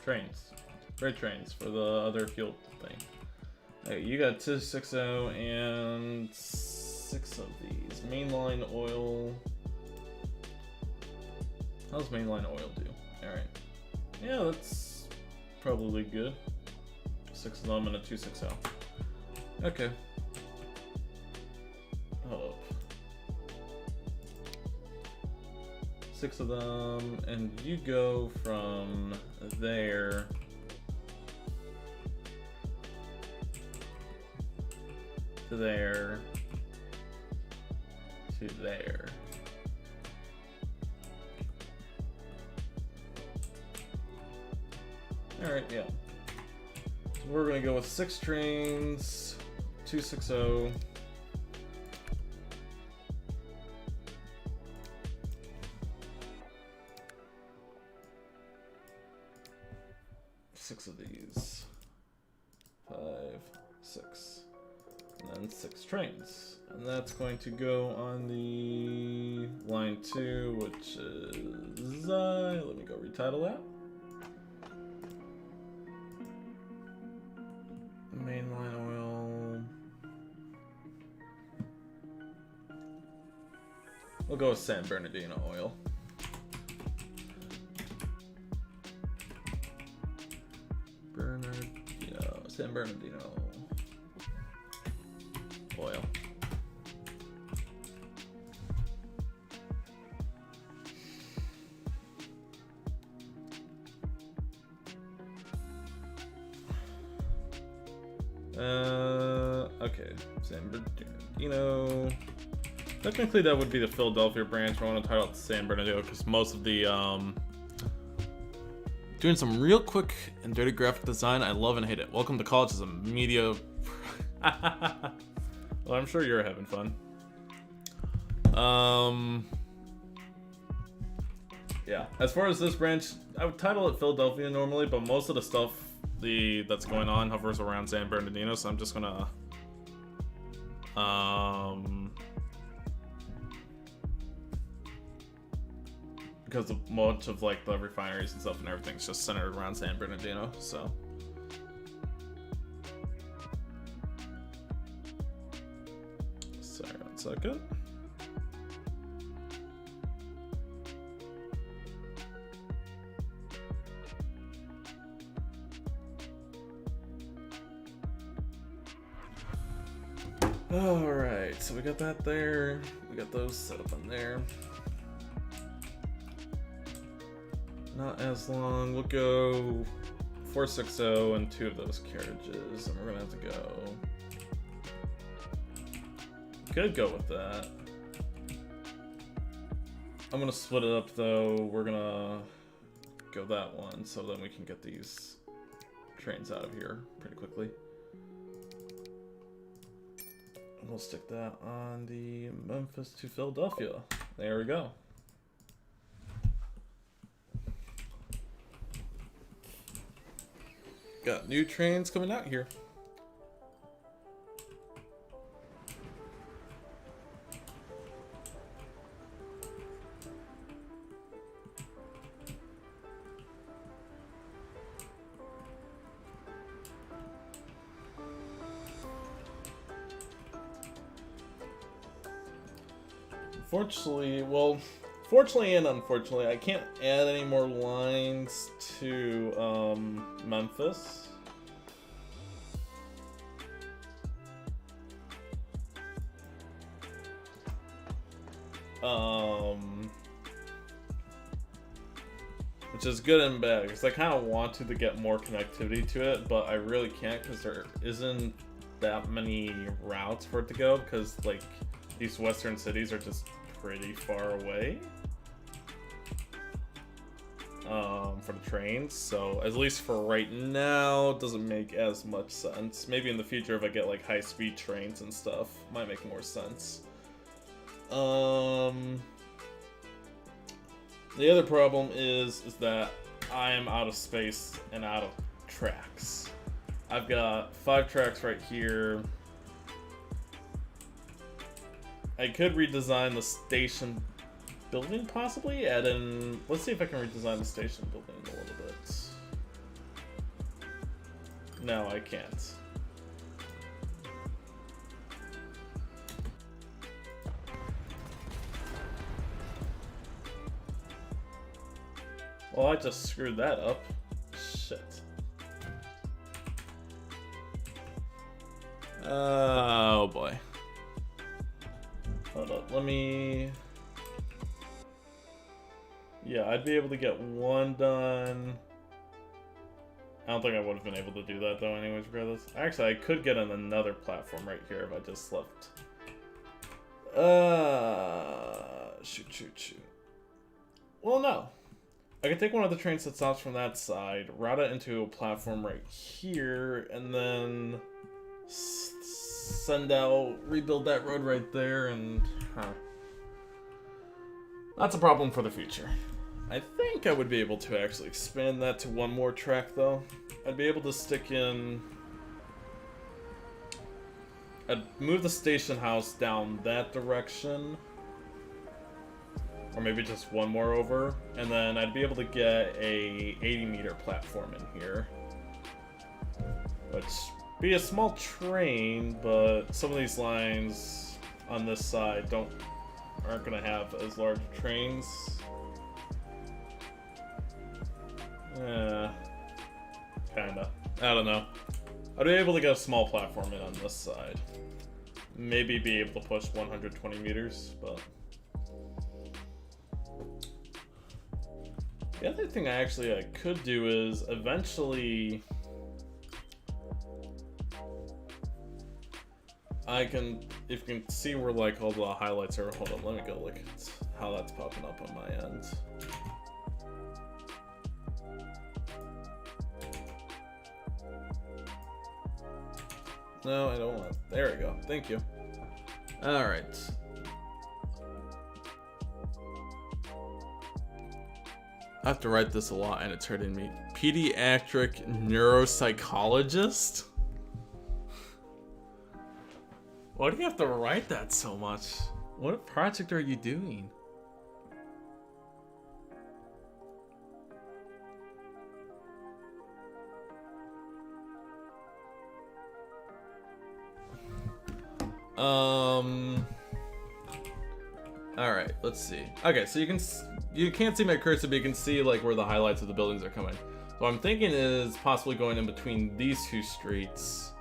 trains, freight trains for the other fuel thing. Okay, you got 260 and 6 of these. Mainline oil. How's mainline oil do? All right. Yeah, that's probably good. 6 of them and a 260. Okay. Hold up. 6 of them, and you go from there to there to there. Alright, yeah. So we're gonna go with 6 trains, 260. Six of these. 5, 6. And then 6 trains. And that's going to go on the line 2, which is let me go retitle that. Mainline oil. We'll go with San Bernardino oil. San Bernardino oil. Okay, San Bernardino. Technically, that would be the Philadelphia branch. I want to title it San Bernardino because most of the doing some real quick and dirty graphic design. I love and hate it. Welcome to college as a media. Well, I'm sure you're having fun. Yeah. As far as this branch, I would title it Philadelphia normally, but most of the stuff that's going on hovers around San Bernardino, so I'm just gonna because of much of like the refineries and stuff and everything's just centered around San Bernardino, so. Sorry, 1 second. Alright, so we got that there. We got those set up in there. Not as long. We'll go 460 and 2 of those carriages, and we're gonna have to go. Could go with that. I'm gonna split it up though. We're gonna go that one so then we can get these trains out of here pretty quickly. And we'll stick that on the Memphis to Philadelphia. There we go. Got new trains coming out here. Fortunately and unfortunately, I can't add any more lines to Memphis. Which is good and bad, because I kind of want to get more connectivity to it, but I really can't because there isn't that many routes for it to go, because like these western cities are just pretty far away for the trains, so at least for right now it doesn't make as much sense. Maybe in the future if I get like high-speed trains and stuff, might make more sense. The other problem is that I'm out of space and out of tracks. I've got 5 tracks right here. I could redesign the station building, possibly. Add in. Let's see if I can redesign the station building a little bit. No, I can't. Well, I just screwed that up. Shit. Oh boy. Hold up, let me... Yeah, I'd be able to get one done. I don't think I would have been able to do that though anyways, regardless. Actually, I could get on another platform right here if I just left. Shoot. Well, no. I could take one of the trains that stops from that side, route it into a platform right here, and then send out, rebuild that road right there, and that's a problem for the future. I think I would be able to actually expand that to one more track though. I'd be able to stick in... I'd move the station house down that direction. Or maybe just one more over, and then I'd be able to get a 80-meter platform in here. Which be a small train, but some of these lines on this side aren't gonna have as large trains. Kinda. I don't know. I'd be able to get a small platform in on this side. Maybe be able to push 120 meters, but... The other thing I could do is eventually if you can see where like all the highlights are, hold on, let me go look at how that's popping up on my end. No, I don't want, there we go, thank you. Alright. I have to write this a lot and it's hurting me. Pediatric neuropsychologist? Why do you have to write that so much? What project are you doing? Alright, let's see. Okay, so you can't see my cursor, but you can see like where the highlights of the buildings are coming. So what I'm thinking is possibly going in between these two streets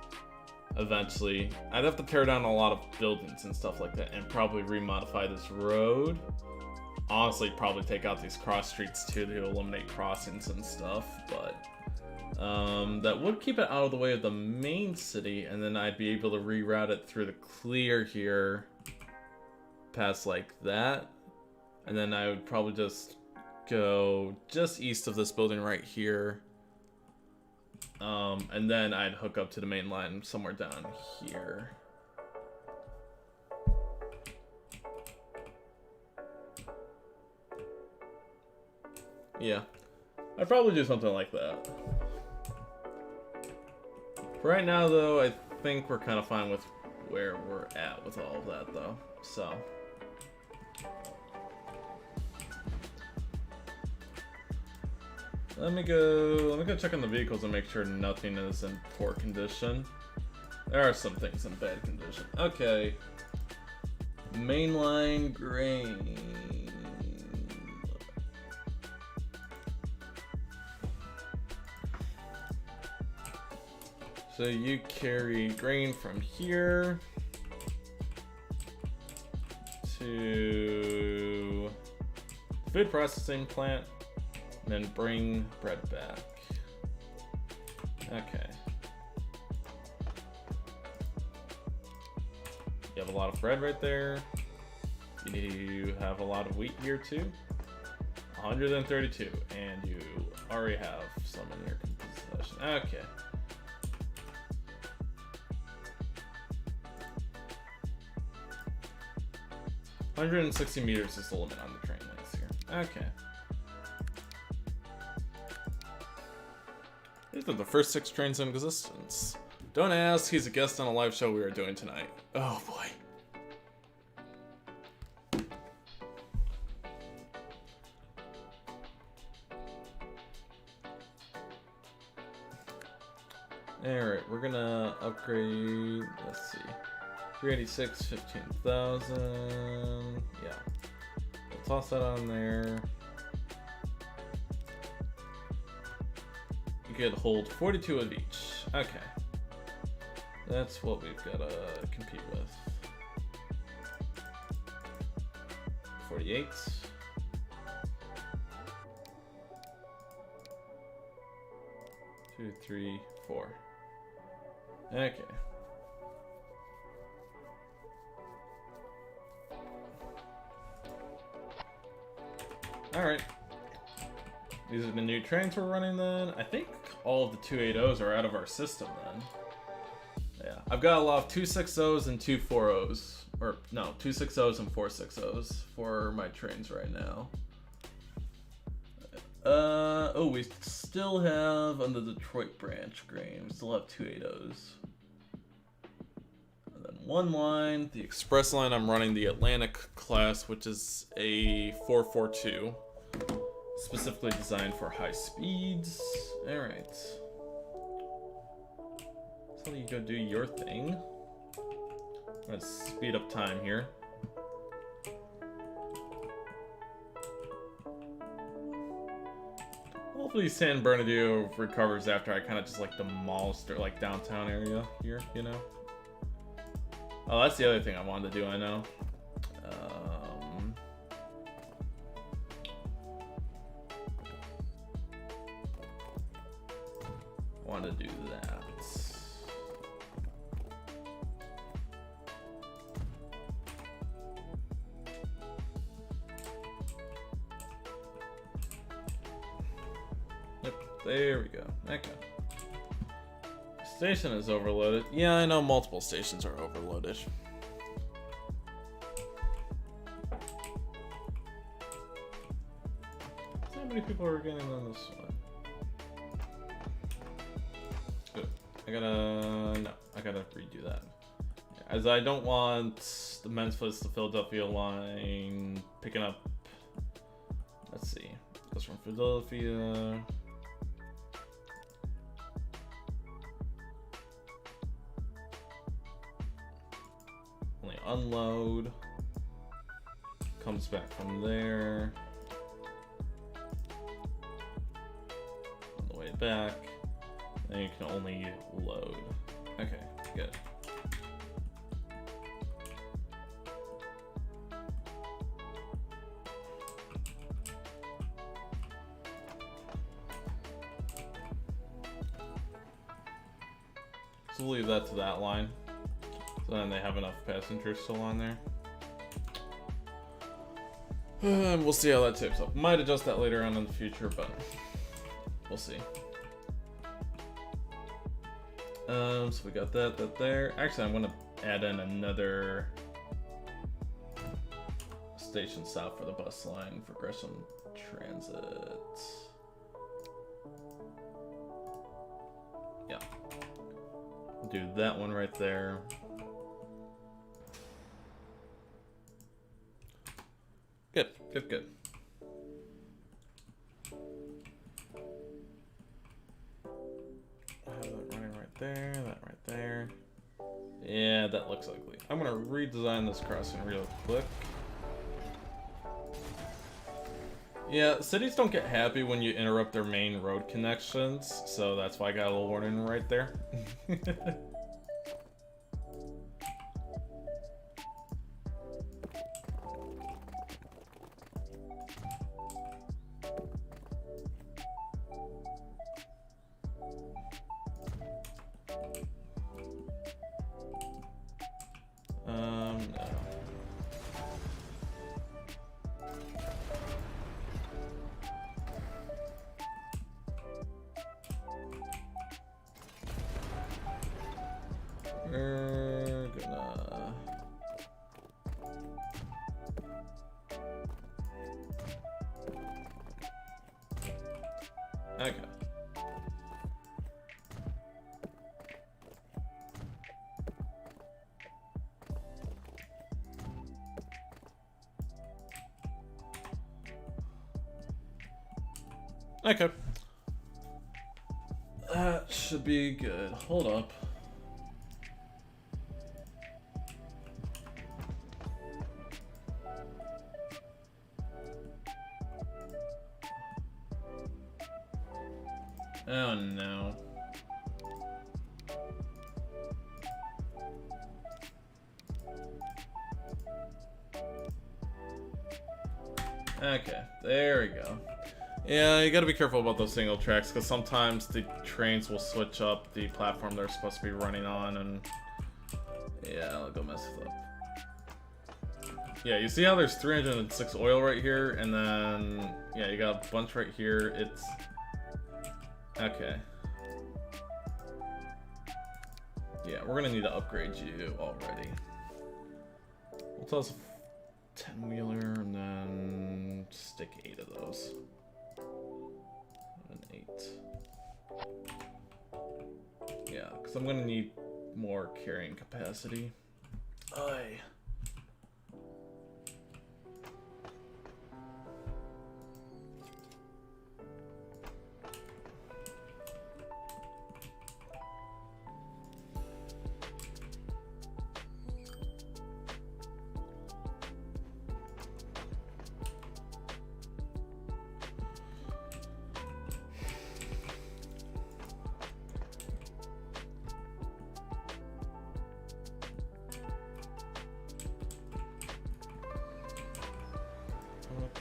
eventually. I'd have to tear down a lot of buildings and stuff like that and probably remodify this road. Honestly, probably take out these cross streets too to eliminate crossings and stuff, but that would keep it out of the way of the main city, and then I'd be able to reroute it through the clear here past like that, and then I would probably just go just east of this building right here, and then I'd hook up to the main line somewhere down here. Yeah, I'd probably do something like that. For right now though, I think we're kind of fine with where we're at with all of that though, so. Let me go check on the vehicles and make sure nothing is in poor condition. There are some things in bad condition. Okay. Mainline Grain. So you carry grain from here to food processing plant. And then bring bread back. Okay. You have a lot of bread right there. You have a lot of wheat here too. 132, and you already have some in your possession. Okay. $160 meters is the limit on the train lengths here. Okay. These are the first 6 trains in existence. Don't ask, he's a guest on a live show we are doing tonight. Oh boy. Alright, we're gonna upgrade, let's see, 386, 15,000, yeah. We'll toss that on there. You could hold 42 of each. Okay. That's what we've got to compete with. 48. Two, three, four. Okay. Alright. These are the new trains we're running then. I think all of the 280s are out of our system then. Yeah, I've got a lot of 260s and 240s. Or, no, 260s and 460s for my trains right now. Oh, we still have, on the Detroit branch grain, we still have 280s. And then one line, the express line, I'm running the Atlantic class, which is a 442. Specifically designed for high speeds. Alright. So you go do your thing. Let's speed up time here. Hopefully San Bernardino recovers after I kind of just like demolished their like downtown area here, you know? Oh, that's the other thing I wanted to do, I know. Want to do that. Yep, there we go. Okay. Station is overloaded. Yeah, I know multiple stations are overloaded. How many people are getting on this one? No, I gotta redo that. As I don't want the Memphis to Philadelphia line picking up, let's see, goes from Philadelphia. Only unload, comes back from there, on the way back. And you can only load. Okay, good. So leave that to that line. So then they have enough passengers still on there. And we'll see how that tapes up. Might adjust that later on in the future, but we'll see. So we got that there. Actually, I'm gonna add in another station stop for the bus line for Gresham Transit. Yeah. Do that one right there. Good, good, good. There, that right there. Yeah, that looks ugly. I'm gonna redesign this crossing real quick. Yeah, cities don't get happy when you interrupt their main road connections, so that's why I got a little warning right there. We're gonna... Okay. Okay. That should be good. Hold up. Oh no. Okay, there we go. Yeah, you gotta be careful about those single tracks, because sometimes the trains will switch up the platform they're supposed to be running on, and yeah, I'll go mess it up. Yeah, you see how there's 306 oil right here, and then, yeah, you got a bunch right here. It's... okay. Yeah, we're gonna need to upgrade you already. We'll tell us 10-wheeler, and then stick 8 of those. And 8. Yeah, because I'm gonna need more carrying capacity. Aye.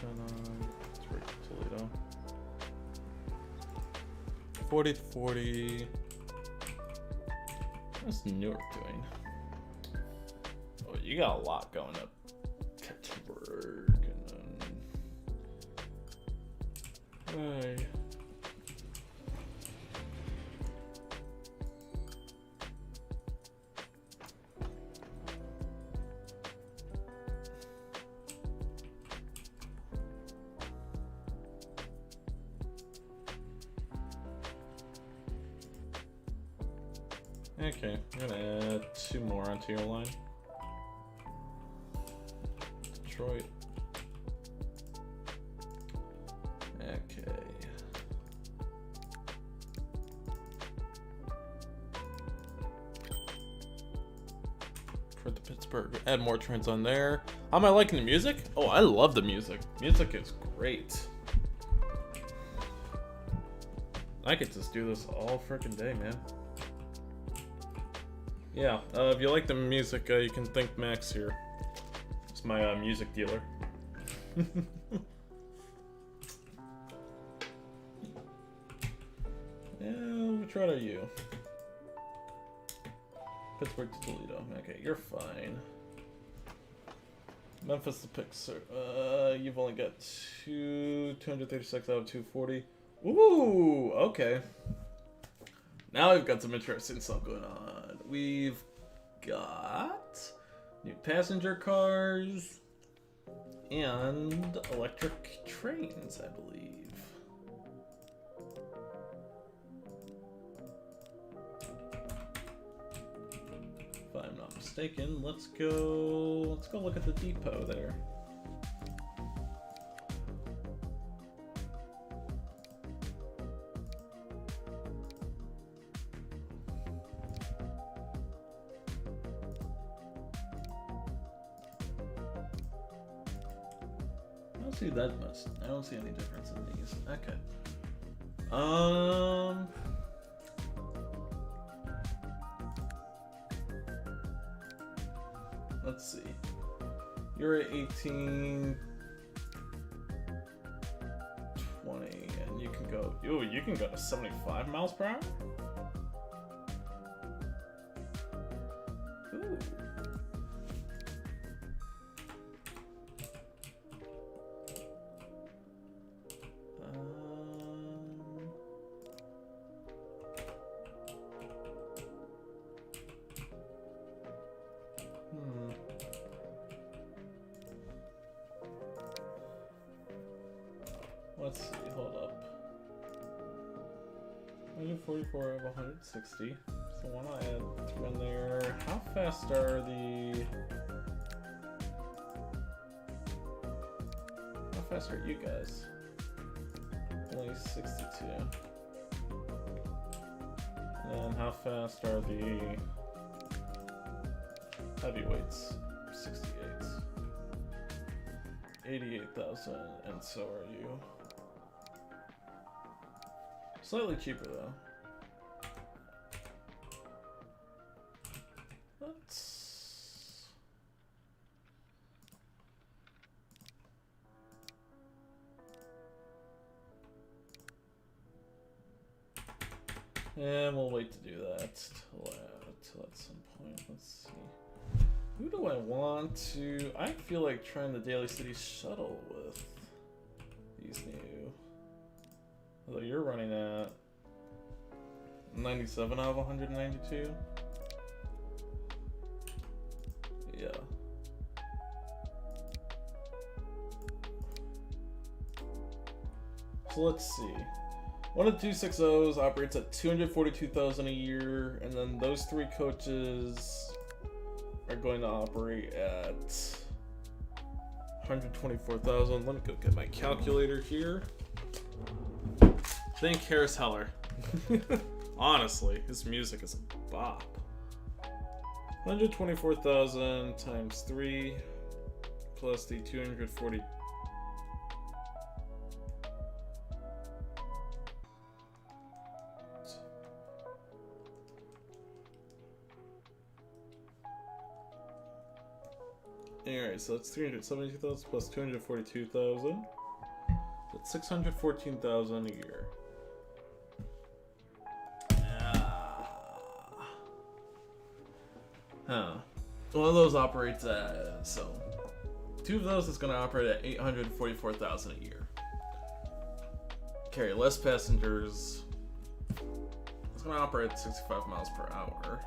Let's work Toledo. 40 to 40. What's Newark doing? Oh, you got a lot going up. Pittsburgh and then. Hey. Okay, I'm gonna add 2 more onto your line. Detroit. Okay. For the Pittsburgh, add more trains on there. How am I liking the music? Oh, I love the music. Music is great. I could just do this all freaking day, man. Yeah, if you like the music, you can thank Max here. It's my music dealer. Yeah, which route are you? Pittsburgh to Toledo. Okay, you're fine. Memphis to Pittsburgh. You've only got 236 out of 240. Ooh, okay. Now we've got some interesting stuff going on. We've got new passenger cars and electric trains, I believe. If I'm not mistaken, let's go look at the depot there. See that much. I don't see any difference in these. Okay. Let's see. You're at 18, 20, and you can go. Ooh, you can go to 75 miles per hour. Ooh. Let's see, hold up. 144 of 160. So why not add 3 in there? How fast are the... How fast are you guys? Only 62. And how fast are the heavyweights? 68. 88,000, and so are you. Slightly cheaper though. Let's... And we'll wait to do that till at some point. Let's see. Who do I want to... I feel like trying the Daily City Shuttle with these new... Although you're running at 97 out of 192. Yeah. So let's see. One of the 260s operates at 242,000 a year, and then those three coaches are going to operate at 124,000. Let me go get my calculator here. Think Harris Heller. Honestly, his music is a bop. 124,000 times 3 plus the 240. Alright, so that's 372,000 plus 242,000. That's 614,000 a year. Huh. One of those operates at, so two of those is going to operate at 844,000 a year. Carry less passengers. It's going to operate at 65 miles per hour.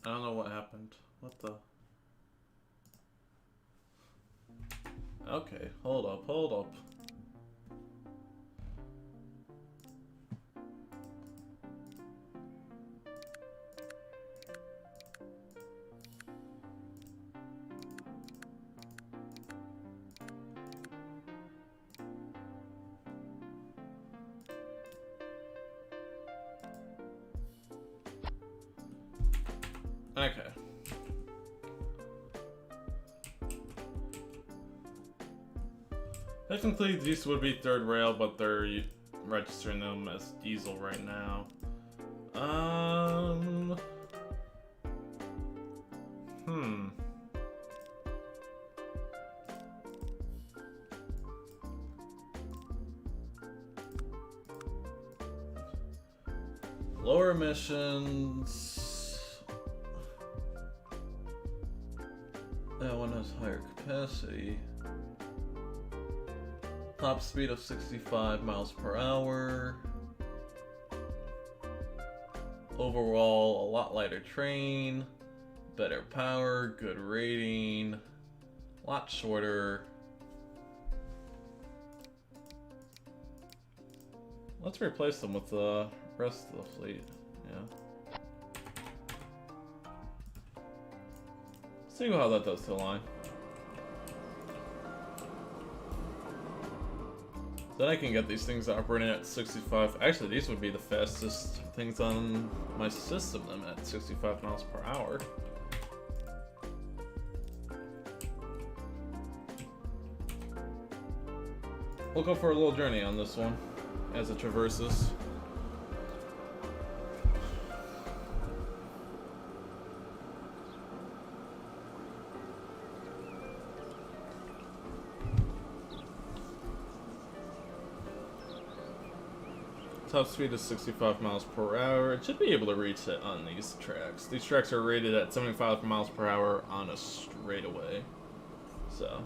I don't know what happened. What the? Okay, hold up. Okay. Technically, these would be third rail, but they're registering them as diesel right now. Lower emissions. That one has higher capacity. Top speed of 65 miles per hour. Overall, a lot lighter train. Better power, good rating. A lot shorter. Let's replace them with the rest of the fleet. Yeah. See how that does to the line. Then I can get these things operating at 65. Actually, these would be the fastest things on my system then at 65 miles per hour. We'll go for a little journey on this one as it traverses. Top speed is 65 miles per hour. It should be able to reach it on these tracks. These tracks are rated at 75 miles per hour on a straightaway. So.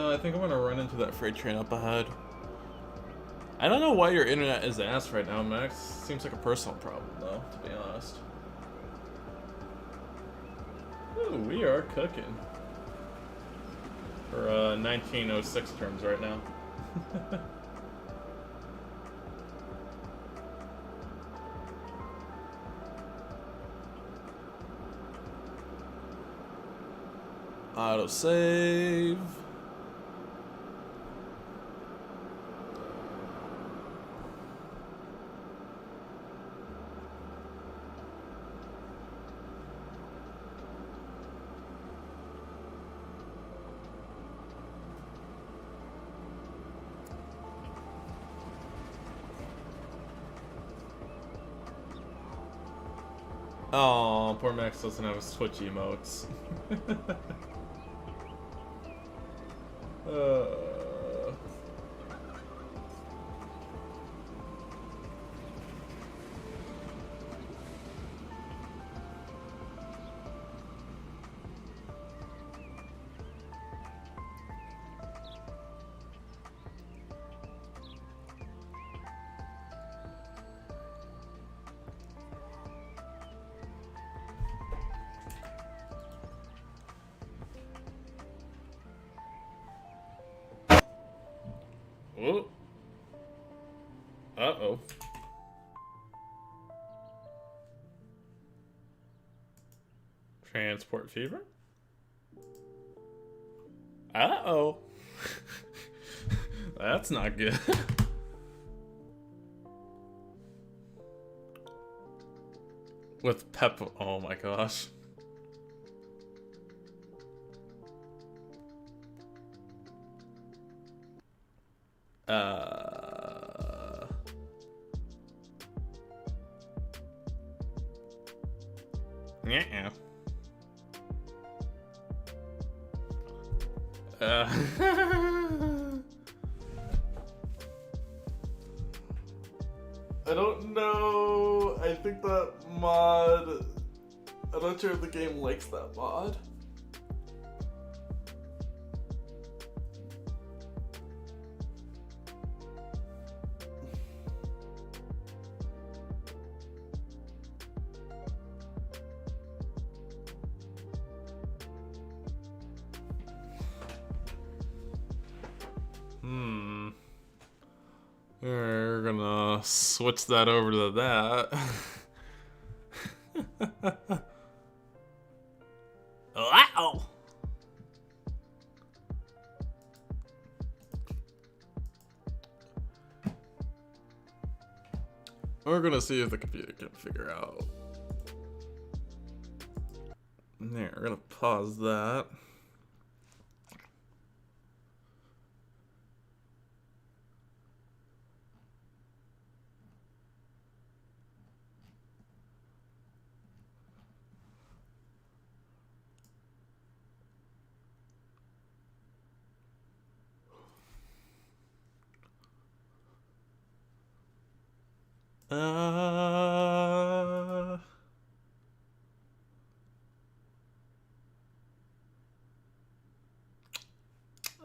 I think I'm gonna run into that freight train up ahead. I don't know why your internet is ass right now, Max. Seems like a personal problem, though, to be honest. Ooh, we are cooking. For 1906 terms right now. Autosave. Oh, poor Max doesn't have his Twitch emotes. Oh. Uh-oh. Transport fever? Uh-oh. That's not good. With pep... Oh my gosh. Yeah. I don't know. I think that mod... I'm not sure if the game likes that mod. We're gonna switch that over to that. Wow! We're gonna see if the computer can figure out. There, we're gonna pause that.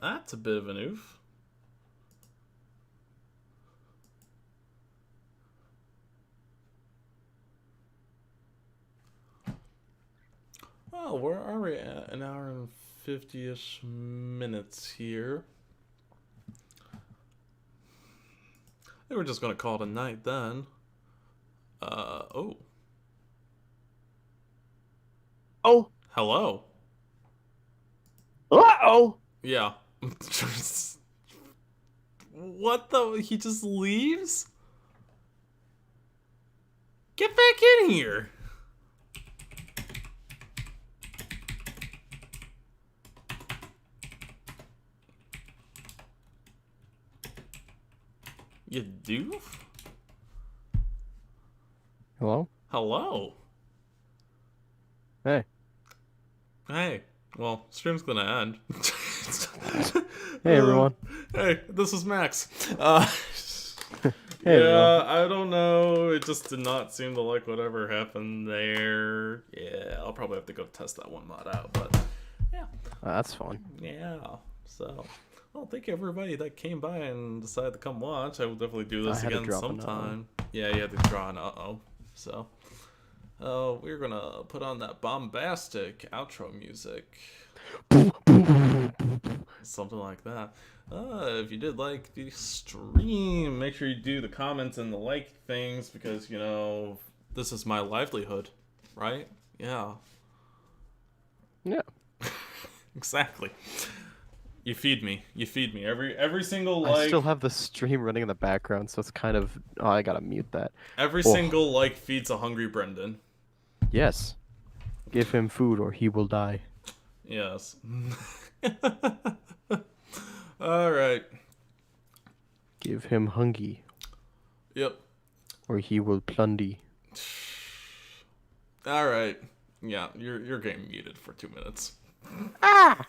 That's a bit of an oof. Well, where are we at? An hour and 50-ish minutes here. I think we're just gonna call it a night then. Oh.
Oh.
Hello.
Uh-oh.
Yeah. What the? He just leaves? Get back in here. You do?
Hello?
Hello.
Hey.
Hey. Well, stream's gonna end.
Hey, everyone.
Hey, this is Max.
Hey,
yeah,
everyone.
I don't know. It just did not seem to like whatever happened there. Yeah, I'll probably have to go test that one mod out, but yeah.
That's fun.
Yeah, so... Well, thank you everybody that came by and decided to come watch. I will definitely do this again sometime. Yeah, you had to draw an uh-oh. So, we're gonna put on that bombastic outro music. Something like that. If you did like the stream, make sure you do the comments and the like things because, you know, this is my livelihood, right? Yeah.
Yeah.
Exactly. You feed me. You feed me. Every single like...
I still have the stream running in the background, so it's kind of... Oh, I gotta mute that.
Every single like feeds a hungry Brendan.
Yes. Give him food or he will die.
Yes. Alright.
Give him hungy.
Yep.
Or he will plundy.
Alright. Yeah, you're getting muted for 2 minutes.
Ah!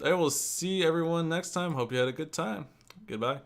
I will see everyone next time. Hope you had a good time. Goodbye.